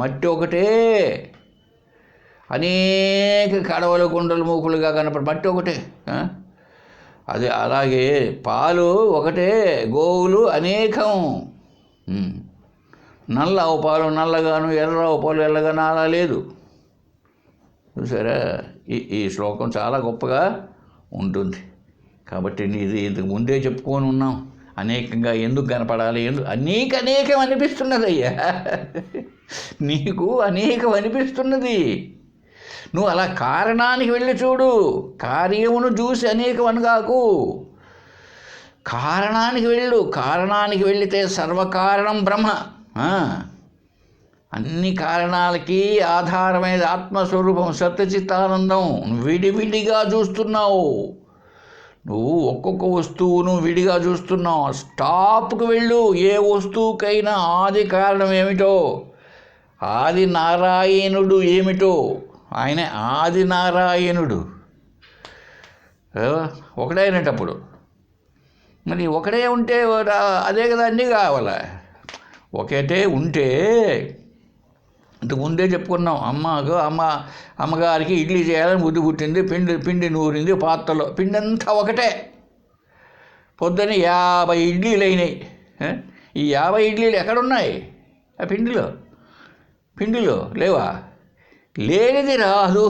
మట్టి ఒకటే, అనేక కడవలు కుండలు మూకులుగా మట్టి ఒకటే. అది అలాగే పాలు ఒకటే, గోవులు అనేకం. నల్ల ఆవు పాలు నల్లగాను, ఎర్ర ఆవు పాలు ఎర్రగాను అలా లేదు. చూసారా? ఈ శ్లోకం చాలా గొప్పగా ఉంటుంది. కాబట్టి ఇది ఇంతకు ముందే చెప్పుకొని ఉన్నాం. అనేకంగా ఎందుకు కనపడాలి? అనేకం అనిపిస్తున్నది అయ్యా, నీకు అనేకం అనిపిస్తున్నది. నువ్వు అలా కారణానికి వెళ్ళి చూడు, కార్యమును చూసి అనేకం అనగాకు. కారణానికి వెళ్ళు, కారణానికి వెళితే సర్వకారణం బ్రహ్మ. అన్ని కారణాలకి ఆధారమైన ఆత్మస్వరూపం సత్యచిత్తానందం. విడివిడిగా చూస్తున్నావు నువ్వు, ఒక్కొక్క వస్తువును విడిగా చూస్తున్నావు. స్టాప్కి వెళ్ళు. ఏ వస్తువుకైనా ఆది కారణం ఏమిటో, ఆది నారాయణుడు ఏమిటో ఆయనే ఆదినారాయణుడు. ఒకడే అయినటప్పుడు మరి ఒకడే ఉంటే అదే కదా అన్నీ కావాలా. ఒకటే ఉంటే ఇంతకు ముందే చెప్పుకున్నాం, అమ్మగారికి ఇడ్లీ చేయాలని బుద్ధి పుట్టింది, పిండి నూరింది పాత్రలో, పిండి అంతా ఒకటే. పొద్దున్న 50 ఇడ్లీలు అయినాయి. ఈ 50 ఇడ్లీలు ఎక్కడున్నాయి? ఆ పిండిలో లేవా? లేనిది రాదు.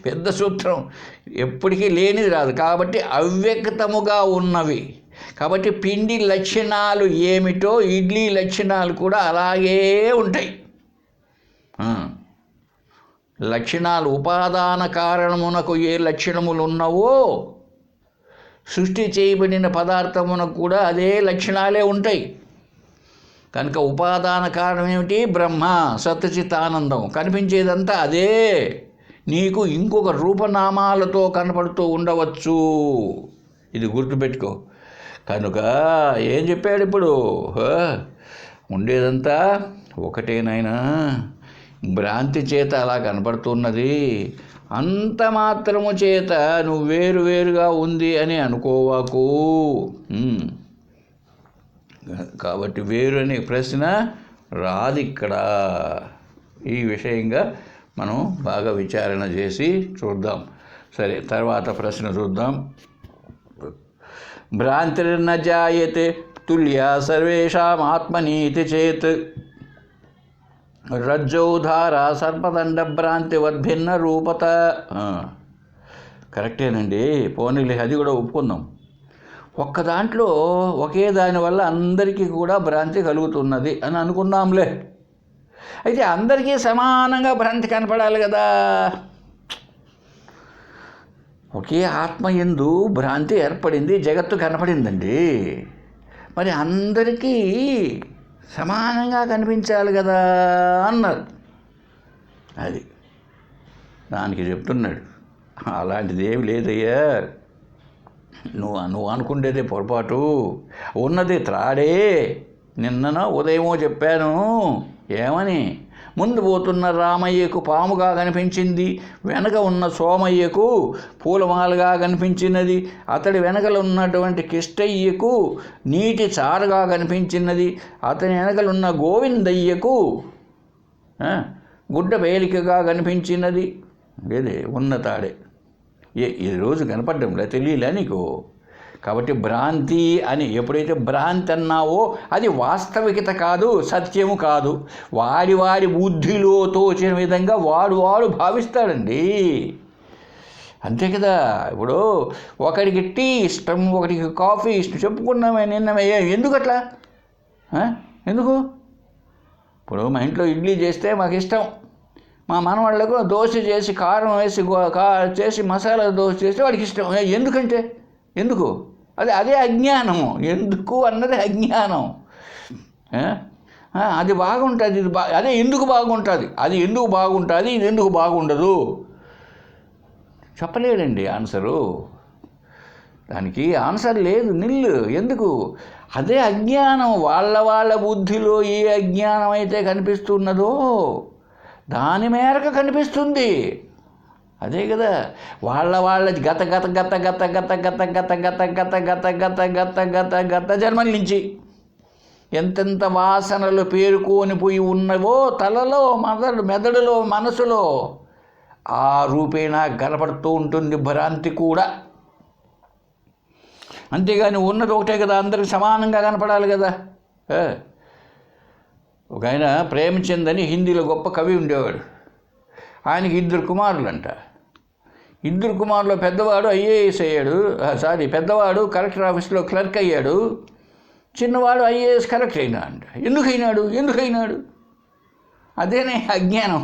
పెద్ద సూత్రం, ఎప్పటికీ లేనిది రాదు. కాబట్టి అవ్యక్తముగా ఉన్నవి. కాబట్టి పిండి లక్షణాలు ఏమిటో ఇడ్లీ లక్షణాలు కూడా అలాగే ఉంటాయి. లక్షణాలు ఉపాదాన కారణమునకు ఏ లక్షణములు ఉన్నావో సృష్టి చేయబడిన పదార్థమునకు కూడా అదే లక్షణాలే ఉంటాయి. కనుక ఉపాదాన కారణం ఏమిటి? బ్రహ్మ, సత్చితానందం. కనిపించేదంతా అదే. నీకు ఇంకొక రూపనామాలతో కనపడుతూ ఉండవచ్చు, ఇది గుర్తుపెట్టుకో. కనుక ఏం చెప్పాడు ఇప్పుడు? ఉండేదంతా ఒకటేనైనా, భ్రాంతి చేత అలా కనపడుతున్నది. అంత మాత్రము చేత నువ్వు వేరుగా ఉంది అని అనుకోవాకు. కాబట్టి వేరు అనే ప్రశ్న రాదు ఇక్కడ. ఈ విషయంగా మనం బాగా విచారణ చేసి చూద్దాం. సరే, తర్వాత ప్రశ్న చూద్దాం. భ్రాంతిర్న జాయతే తుల్యా సర్వేషాం ఆత్మనీతి చేత్ రజ్జౌధారా సర్పదండ భ్రాంతివద్భిన్న రూపత. కరెక్టేనండి, పోనీలే, అది కూడా ఒప్పుకుందాం. ఒక్క దాంట్లో ఒకే దానివల్ల అందరికీ కూడా భ్రాంతి కలుగుతున్నది అని అనుకుందాంలే. అయితే అందరికీ సమానంగా భ్రాంతి కనపడాలి కదా. ఒకే ఆత్మ యందు భ్రాంతి ఏర్పడింది, జగత్తు కనపడిందండి. మరి అందరికీ సమానంగా కనిపించాలి కదా అన్నారు. అది దానికి చెప్తున్నాడు, అలాంటిది ఏమి లేదయ్యా, నువ్వు అనుకుండేదే పొరపాటు. ఉన్నది త్రాడే. నిన్ననో ఉదయమో చెప్పాను. ఏమని? ముందు పోతున్న రామయ్యకు పాముగా కనిపించింది, వెనక ఉన్న సోమయ్యకు పూలమాలగా కనిపించినది, అతడి వెనకలు ఉన్నటువంటి కిష్టయ్యకు నీటి చారగా కనిపించినది, అతని వెనకలున్న గోవిందయ్యకు గుడ్డ వేలికగా కనిపించినది. లేదే, ఉన్న తాడే. ఈ రోజు కనపడ్డంలే, తెలియలే నీకు. కాబట్టి భ్రాంతి అని ఎప్పుడైతే భ్రాంతి అన్నావో అది వాస్తవికత కాదు, సత్యము కాదు. వాడి బుద్ధిలో తోచిన విధంగా వాడు భావిస్తాడండి. అంతే కదా. ఇప్పుడు ఒకడికి టీ ఇష్టం, ఒకడికి కాఫీ ఇష్టం, చెప్పుకున్నామే నిన్నమే. ఎందుకు అట్లా? ఎందుకు? ఇప్పుడు మా ఇంట్లో ఇడ్లీ చేస్తే మాకు ఇష్టం, మా మనవాళ్ళకు దోశ చేసి కారం వేసి చేసి మసాలా దోశ చేస్తే వాడికి ఇష్టం. ఎందుకు? అదే అజ్ఞానము. ఎందుకు అన్నది అజ్ఞానం. అది బాగుంటుంది, అదే ఎందుకు బాగుంటుంది, అది ఎందుకు బాగుంటుంది, ఇది ఎందుకు బాగుండదు చెప్పలేడండి ఆన్సరు. దానికి ఆన్సర్ లేదు, నిల్లు. ఎందుకు? అదే అజ్ఞానం. వాళ్ళ బుద్ధిలో ఏ అజ్ఞానం అయితే కనిపిస్తున్నదో దాని మేరకు కనిపిస్తుంది. అదే కదా. వాళ్ళ గత జన్మల నుంచి ఎంతెంత వాసనలు పేరుకొని పోయి ఉన్నవో తలలో, మెదడులో, మనసులో ఆ రూపేణా కనపడుతూ ఉంటుంది భ్రాంతి కూడా. అంతేగాని ఉన్నది ఒకటే కదా, అందరికి సమానంగా కనపడాలి కదా. ఒక ఆయన ప్రేమచంద్ అని హిందీలో గొప్ప కవి ఉండేవాడు. ఆయనకి 2 కుమారులంట. 2 కుమారులో పెద్దవాడు ఐఏఎస్ అయ్యాడు, పెద్దవాడు కలెక్టర్ ఆఫీస్లో క్లర్క్ అయ్యాడు, చిన్నవాడు ఐఏఎస్ కలెక్టర్ అయినా అంట. ఎందుకైనాడు? అదేనే అజ్ఞానం.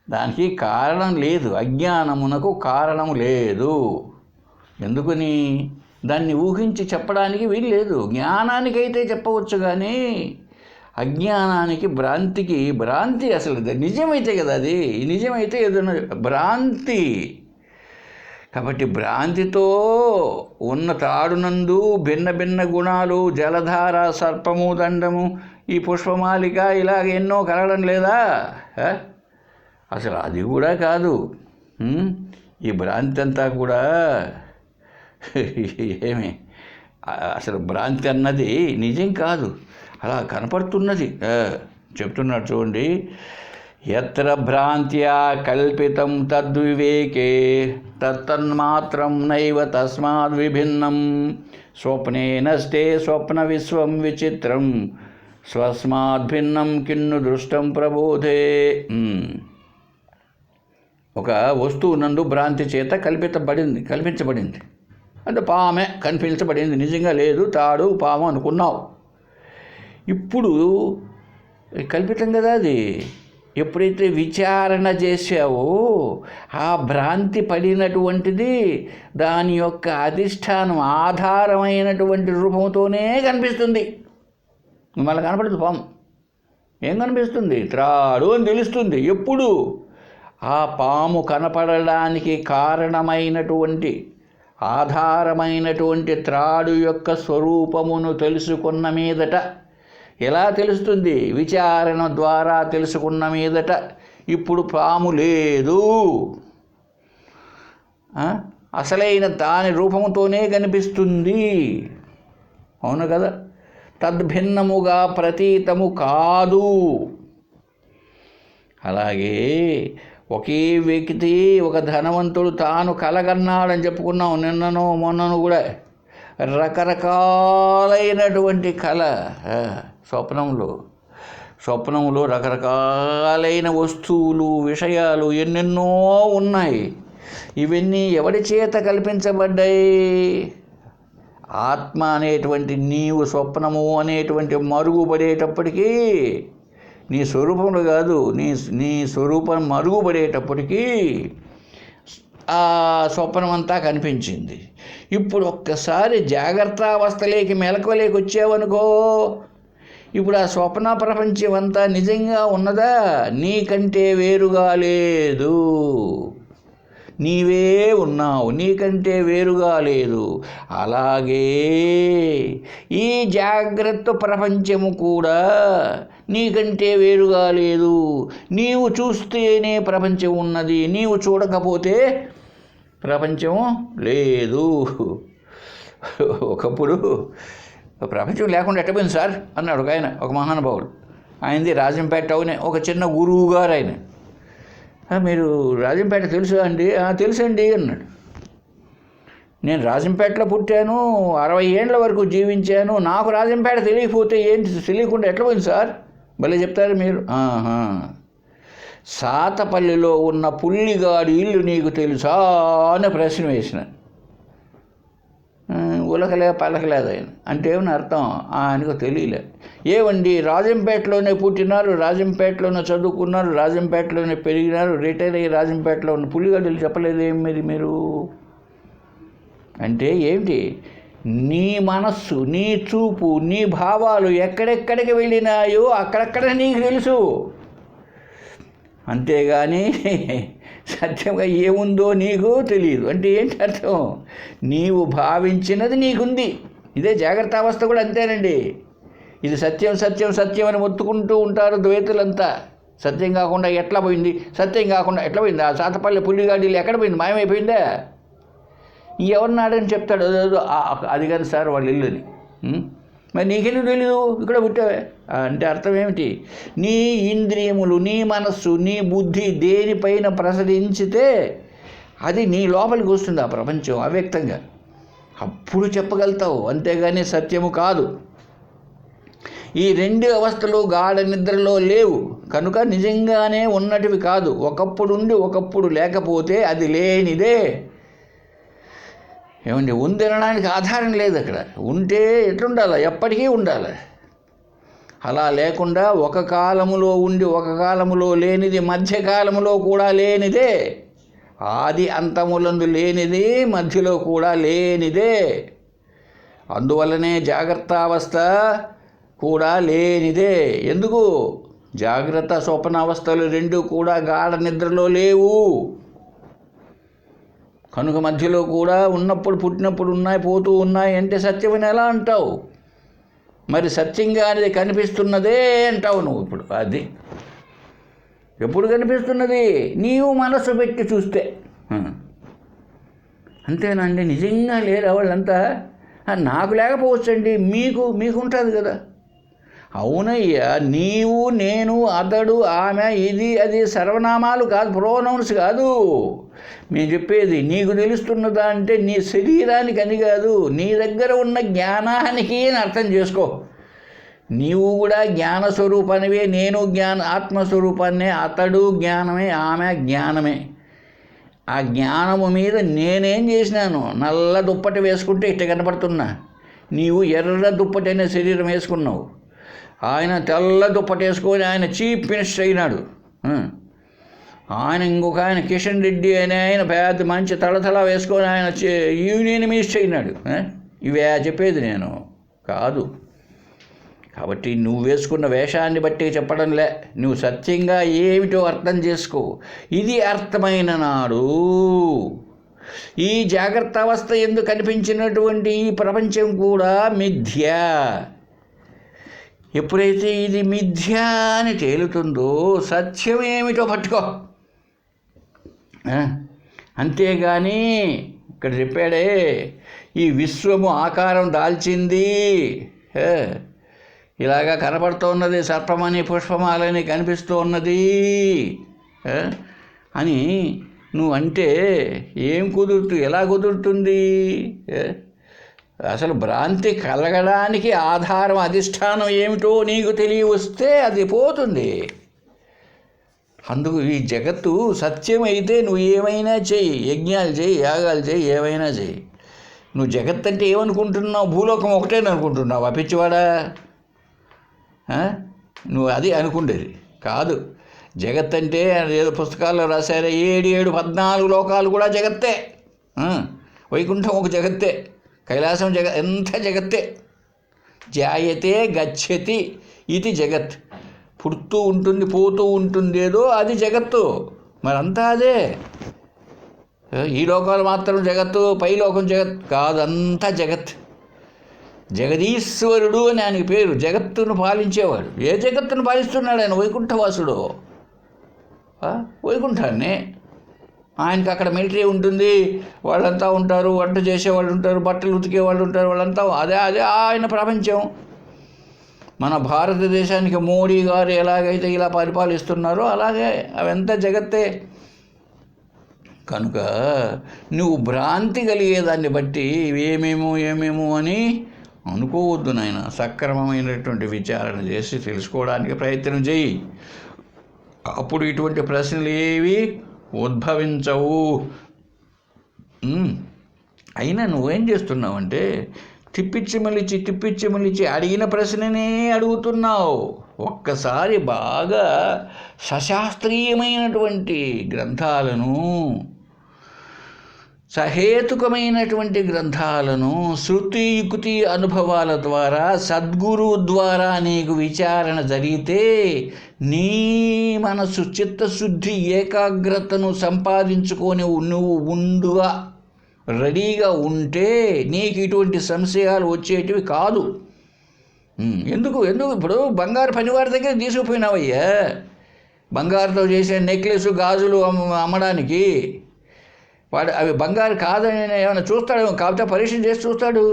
దానికి కారణం లేదు, అజ్ఞానమునకు కారణం లేదు. ఎందుకని? దాన్ని ఊహించి చెప్పడానికి వీలు లేదు. జ్ఞానానికైతే చెప్పవచ్చు, కానీ అజ్ఞానానికి, భ్రాంతి అసలు నిజమైతే కదా, అది నిజమైతే ఏదైనా భ్రాంతి. కాబట్టి భ్రాంతితో ఉన్న తాడునందు భిన్న భిన్న గుణాలు, జలధార, సర్పము, దండము, ఈ పుష్పమాలిక, ఇలాగ ఎన్నో కలగడం లేదా? అసలు అది కూడా కాదు. ఈ భ్రాంతి అంతా కూడా ఏమి అసలు భ్రాంతి అన్నది నిజం కాదు, అలా కనపడుతున్నది. చెప్తున్నాడు చూడండి, యత్ర భ్రాంత్యా కల్పితం తద్వివేకే తత్తన్మాత్రం నైవ తస్మాద్ విభిన్నం స్వప్నే నష్టే స్వప్న విశ్వం విచిత్రం స్వస్మాద్ భిన్నం కిన్ను దృష్టం ప్రబోధే. ఒక వస్తువు నందు భ్రాంతి చేత కల్పించబడింది. అంటే పామే కనిపించబడింది, నిజంగా లేదు, తాడు పాము అనుకున్నావు. ఇప్పుడు కల్పితం కదా అది. ఎప్పుడైతే విచారణ చేసావో ఆ భ్రాంతి పడినటువంటిది దాని యొక్క అధిష్టానం, ఆధారమైనటువంటి రూపంతోనే కనిపిస్తుంది. మళ్ళీ కనపడదు పాము. ఏం కనిపిస్తుంది? త్రాడు అని తెలుస్తుంది. ఎప్పుడు? ఆ పాము కనపడడానికి కారణమైనటువంటి, ఆధారమైనటువంటి త్రాడు యొక్క స్వరూపమును తెలుసుకున్న మీదట. ఎలా తెలుస్తుంది? విచారణ ద్వారా తెలుసుకున్న మీదట ఇప్పుడు పాము లేదు, అసలైన దాని రూపముతోనే కనిపిస్తుంది. అవును కదా? తద్భిన్నముగా ప్రతీతము కాదు. అలాగే ఒకే వ్యక్తి, ఒక ధనవంతుడు తాను కలగన్నాడని చెప్పుకున్నాం నిన్నను మొన్నను కూడా. రకరకాలైనటువంటి కళ స్వప్నంలో రకరకాలైన వస్తువులు, విషయాలు ఎన్నెన్నో ఉన్నాయి. ఇవన్నీ ఎవరి చేత కల్పించబడ్డాయి? ఆత్మ అనేటువంటి నీవు స్వప్నము అనేటువంటి మరుగుపడేటప్పటికీ, నీ స్వరూపంలో కాదు, నీ స్వరూపం మరుగుపడేటప్పటికీ ఆ స్వప్నమంతా కనిపించింది. ఇప్పుడు ఒక్కసారి జాగ్రత్తావస్థలోకి మెలకువలోకి వచ్చావనుకో, ఇప్పుడు ఆ స్వప్న ప్రపంచం అంతా నిజంగా ఉన్నదా? నీకంటే వేరుగా లేదు, నీవే ఉన్నావు, నీకంటే వేరుగా లేదు. అలాగే ఈ జాగ్రత్త ప్రపంచము కూడా నీకంటే వేరుగా లేదు. నీవు చూస్తేనే ప్రపంచం ఉన్నది, నీవు చూడకపోతే ప్రపంచం లేదు. ఒకప్పుడు ప్రపంచం లేకుండా ఎట్టపోయింది సార్ అన్నాడు ఒక ఆయన, ఒక మహానుభావుడు. ఆయనది రాజంపేట టౌనే, ఒక చిన్న గురువు గారు ఆయన. మీరు రాజంపేట తెలుసా అండి? తెలుసండి అన్నాడు. నేను రాజంపేటలో పుట్టాను, 60 ఏళ్ళ వరకు జీవించాను, నాకు రాజంపేట తెలియకపోతే ఏంటి, తెలియకుండా ఎట్లా పోయింది సార్? భలే చెప్తారు మీరు. సాతపల్లిలో ఉన్న పుల్లిగాడి ఇల్లు నీకు తెలుసా అని ప్రశ్న వేసిన. ఉలకలే పలకలేదు ఆయన. అంటే ఏమని అర్థం? ఆయనకు తెలియలే. ఏమండి, రాజంపేటలోనే పుట్టినారు, రాజంపేటలోనే చదువుకున్నారు, రాజంపేటలోనే పెరిగినారు, రిటైర్ అయ్యి రాజంపేటలో ఉన్న పుల్లిగాడులు చెప్పలేదేం మీరు? అంటే ఏమిటి? నీ మనస్సు, నీ చూపు, నీ భావాలు ఎక్కడెక్కడికి వెళ్ళినాయో అక్కడక్కడ నీకు తెలుసు. అంతేగాని సత్యంగా ఏముందో నీకు తెలియదు. అంటే ఏంటి అర్థం? నీవు భావించినది నీకుంది. ఇదే జాగ్రత్త అవస్థ కూడా అంతేనండి. ఇది సత్యం సత్యం సత్యం అని మొత్తుకుంటూ ఉంటారు ద్వైతులంతా. సత్యం కాకుండా ఎట్లా పోయింది, సత్యం కాకుండా ఎట్లా పోయింది? ఆ సాతపల్లి పుల్లిగాడిలు ఎక్కడ పోయింది? మాయమైపోయిందా? ఎవరినాడని చెప్తాడు, అది కాదు సార్ వాళ్ళ ఇల్లుని. మరి నీకెందుకు తెలీదు? ఇక్కడ పుట్టావే అంటే అర్థం ఏమిటి? నీ ఇంద్రియములు, నీ మనస్సు, నీ బుద్ధి దేనిపైన ప్రసరించితే అది నీ లోపలికి వస్తుంది ఆ ప్రపంచం అవ్యక్తంగా. అప్పుడు చెప్పగలుగుతావు, అంతేగాని సత్యము కాదు. ఈ 2 అవస్థలు గాఢ నిద్రలో లేవు కనుక నిజంగానే ఉన్నటివి కాదు. ఒకప్పుడుండి ఒకప్పుడు లేకపోతే అది లేనిదే. ఏమండి, ఉందనడానికి ఆధారం లేదు అక్కడ. ఉంటే ఎట్లుండాలి? ఎప్పటికీ ఉండాలి. అలా లేకుండా ఒక కాలములో ఉండి ఒక కాలములో లేనిది, మధ్యకాలములో కూడా లేనిదే. ఆది అంతములందు లేనిది, మధ్యలో కూడా లేనిదే. అందువల్లనే జాగ్రత్తావస్థ కూడా లేనిదే. ఎందుకు? జాగ్రత్త స్వప్నావస్థలు 2 కూడా గాఢ నిద్రలో లేవు కనుక మధ్యలో కూడా ఉన్నప్పుడు పుట్టినప్పుడు ఉన్నాయి, పోతూ ఉన్నాయి అంటే సత్యమని ఎలా అంటావు? మరి సత్యంగా అనేది కనిపిస్తున్నదే అంటావు నువ్వు. ఇప్పుడు అది ఎప్పుడు కనిపిస్తున్నది? నీవు మనసు పెట్టి చూస్తే. అంతేనండి, నిజంగా లేరు వాళ్ళంతా. నాకు లేకపోవచ్చండి, మీకు ఉంటుంది కదా. అవునయ్యా, నీవు, నేను, అతడు, ఆమె, ఇది, అది సర్వనామాలు కాదు, ప్రోనౌన్స్ కాదు. మేము చెప్పేది నీకు తెలుస్తున్నదా అంటే నీ శరీరానికి అని కాదు, నీ దగ్గర ఉన్న జ్ఞానానికి అని అర్థం చేసుకో. నీవు కూడా జ్ఞానస్వరూపానివే, నేను ఆత్మస్వరూపాన్నే, అతడు జ్ఞానమే, ఆమె జ్ఞానమే. ఆ జ్ఞానము మీద నేనేం చేసినాను? నల్ల దుప్పటి వేసుకుంటే ఇట్ట కనపడుతున్నా, నీవు ఎర్ర దుప్పటి అనే శరీరం వేసుకున్నావు. ఆయన తెల్ల దుప్పటి వేసుకొని ఆయన చీఫ్ మినిస్టర్ అయినాడు. ఆయన ఇంకొక ఆయన కిషన్ రెడ్డి అనే ఆయన పెద్ద మంచి తలతల వేసుకొని ఆయన యూనియన్ మినిస్టర్ అయినాడు. ఇవే చెప్పేది నేను కాదు. కాబట్టి నువ్వు వేసుకున్న వేషాన్ని బట్టి చెప్పడంలే, నువ్వు సత్యంగా ఏమిటో అర్థం చేసుకో. ఇది అర్థమైన నాడు ఈ జాగ్రత్త అవస్థ ఎందుకు కనిపించినటువంటి ఈ ప్రపంచం కూడా మిథ్య. ఎప్పుడైతే ఇది మిథ్య అని తేలుతుందో సత్యం ఏమిటో పట్టుకో. అంతేగాని ఇక్కడ చెప్పాడే, ఈ విశ్వము ఆకారం దాల్చింది, ఇలాగా కనపడుతూ ఉన్నది, సర్పమని పుష్పమాలని కనిపిస్తూ ఉన్నది అని నువ్వు అంటే ఎలా కుదురుతుంది? అసలు భ్రాంతి కలగడానికి ఆధారం, అధిష్టానం ఏమిటో నీకు తెలియవస్తే అది పోతుంది. అందుకు ఈ జగత్తు సత్యమైతే నువ్వు ఏమైనా చెయ్యి, యజ్ఞాలు చెయ్యి, యాగాలు చెయ్యి, ఏమైనా చెయ్యి. నువ్వు జగత్ అంటే ఏమనుకుంటున్నావు? భూలోకం ఒకటేని అనుకుంటున్నావు. పిచ్చివాడా, నువ్వు అది అనుకుండేది కాదు. జగత్ అంటే ఏదో పుస్తకాల్లో రాశారే, 7 14 లోకాలు కూడా జగత్తే. వైకుంఠం ఒక జగత్తే, కైలాసం ఎంత జగత్తే. జాయతే గచ్చతి ఇది జగత్. పుడుతూ ఉంటుంది, పోతూ ఉంటుంది, ఏదో అది జగత్తు. మరంతా అదే. ఈ లోకాలు మాత్రం జగత్తు, పై లోకం జగత్ కాదు, అంతా జగత్. జగదీశ్వరుడు అని ఆయనకి పేరు, జగత్తును పాలించేవాడు. ఏ జగత్తును పాలిస్తున్నాడు ఆయన? వైకుంఠవాసుడు. వైకుంఠాన్ని ఆయనకి అక్కడ మిలిటరీ ఉంటుంది, వాళ్ళంతా ఉంటారు, వంట చేసేవాళ్ళు ఉంటారు, బట్టలు ఉతికేవాళ్ళు ఉంటారు, వాళ్ళంతా అదే ఆయన ప్రపంచం. మన భారతదేశానికి మోడీ గారు ఎలాగైతే ఇలా పరిపాలిస్తున్నారో అలాగే అవంతా జగత్తే. కనుక నువ్వు భ్రాంతి కలిగేదాన్ని బట్టి ఏమేమో అని అనుకోవద్దు నాయన. సక్రమమైనటువంటి విచారణ చేసి తెలుసుకోవడానికి ప్రయత్నం చేయి. అప్పుడు ఇటువంటి ప్రశ్నలు ఏవి ఉద్భవించవు. అయినా నువ్వేం చేస్తున్నావంటే తిప్పిచ్చి మలిచి అడిగిన ప్రశ్ననే అడుగుతున్నావు. ఒక్కసారి బాగా సశాస్త్రీయమైనటువంటి గ్రంథాలను, సహేతుకమైనటువంటి గ్రంథాలను శృతి యుక్తి అనుభవాల ద్వారా సద్గురువు ద్వారా నీకు విచారణ జరిగితే నీ మనసు చిత్తశుద్ధి ఏకాగ్రతను సంపాదించుకొని నువ్వు ముందుగా రెడీగా ఉంటే నీకు ఇటువంటి సంశయాలు వచ్చేటివి కాదు. ఎందుకు ఇప్పుడు బంగారు పనివారి దగ్గర తీసుకుపోయినావయ్యా, బంగారుతో చేసే నెక్లెస్ గాజులు అమ్మడానికి. వాడు అవి బంగారు కాదని ఏమైనా చూస్తాడు, కాకపోతే పరీక్ష చేసి చూస్తాడు.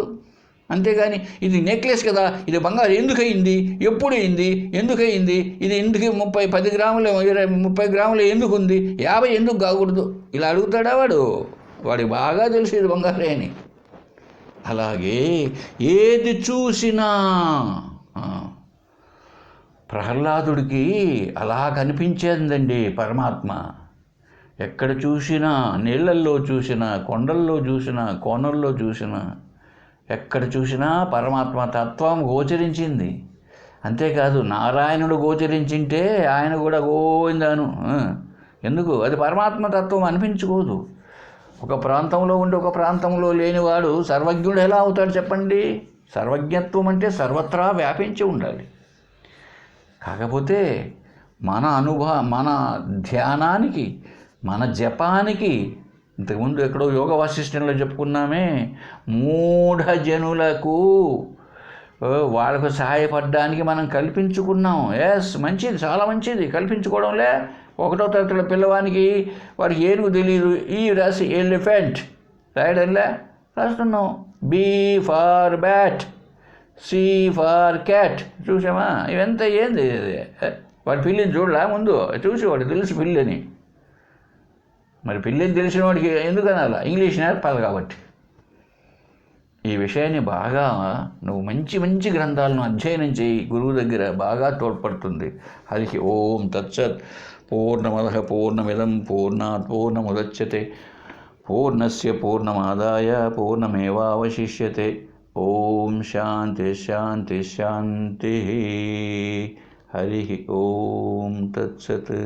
అంతేగాని ఇది నెక్లెస్ కదా, ఇది బంగారు ఎందుకయింది, ఎప్పుడు అయింది, ఎందుకయింది, ఇది ఎందుకు 10 గ్రాములు 30 గ్రాములు ఎందుకు ఉంది, 50 ఎందుకు కాకూడదు, ఇలా అడుగుతాడా వాడు? వాడికి బాగా తెలుసు ఇది బంగారే అని. అలాగే ఏది చూసినా ప్రహ్లాదుడికి అలా కనిపించేదండి పరమాత్మ. ఎక్కడ చూసినా, నీళ్ళల్లో చూసినా, కొండల్లో చూసినా, కోనల్లో చూసినా, ఎక్కడ చూసినా పరమాత్మ తత్వం గోచరించింది. అంతేకాదు నారాయణుడు గోచరించింటే ఆయన కూడా గోవిందాను. ఎందుకు? అది పరమాత్మ తత్వం అనిపించుకోదు. ఒక ప్రాంతంలో ఉండి ఒక ప్రాంతంలో లేనివాడు సర్వజ్ఞుడు ఎలా అవుతాడు చెప్పండి? సర్వజ్ఞత్వం అంటే సర్వత్రా వ్యాపించి ఉండాలి. కాకపోతే మన ధ్యానానికి, మన జపానికి ఇంతకుముందు ఎక్కడో యోగ వాసిష్టంలో చెప్పుకున్నామే, మూఢజనులకు వాళ్ళకు సహాయపడడానికి మనం కల్పించుకున్నాం. ఎస్, మంచిది, చాలా మంచిది కల్పించుకోవడంలే. 1వ తరగతిలో పిల్లవానికి వాడికి ఏనుగు తెలియదు, ఈ రాసి ఎలిఫెంట్ రాయడంలే రాస్తున్నాం. B for bat, C for cat. చూసామా? ఇవంతా ఏంది? వాడి పిల్లిని చూడలే ముందు, చూసి వాడు తెలుసు పిల్లని. మరి పిల్లిని తెలిసిన వాడికి ఎందుకు అనాలా? ఇంగ్లీష్ నేర్పాలి కాబట్టి. ఈ విషయాన్ని బాగా నువ్వు మంచి మంచి గ్రంథాలను అధ్యయనం చేయి, గురువు దగ్గర బాగా తోడ్పడుతుంది. హరి ఓం తత్సత్. పూర్ణమదః పూర్ణమిదం పూర్ణాత్ పూర్ణముదచ్యతే పూర్ణస్య పూర్ణమాదాయ పూర్ణమేవావశిష్యతే. ఓం శాంతి శాంతి శాంతి. హరి ఓం తత్సత్.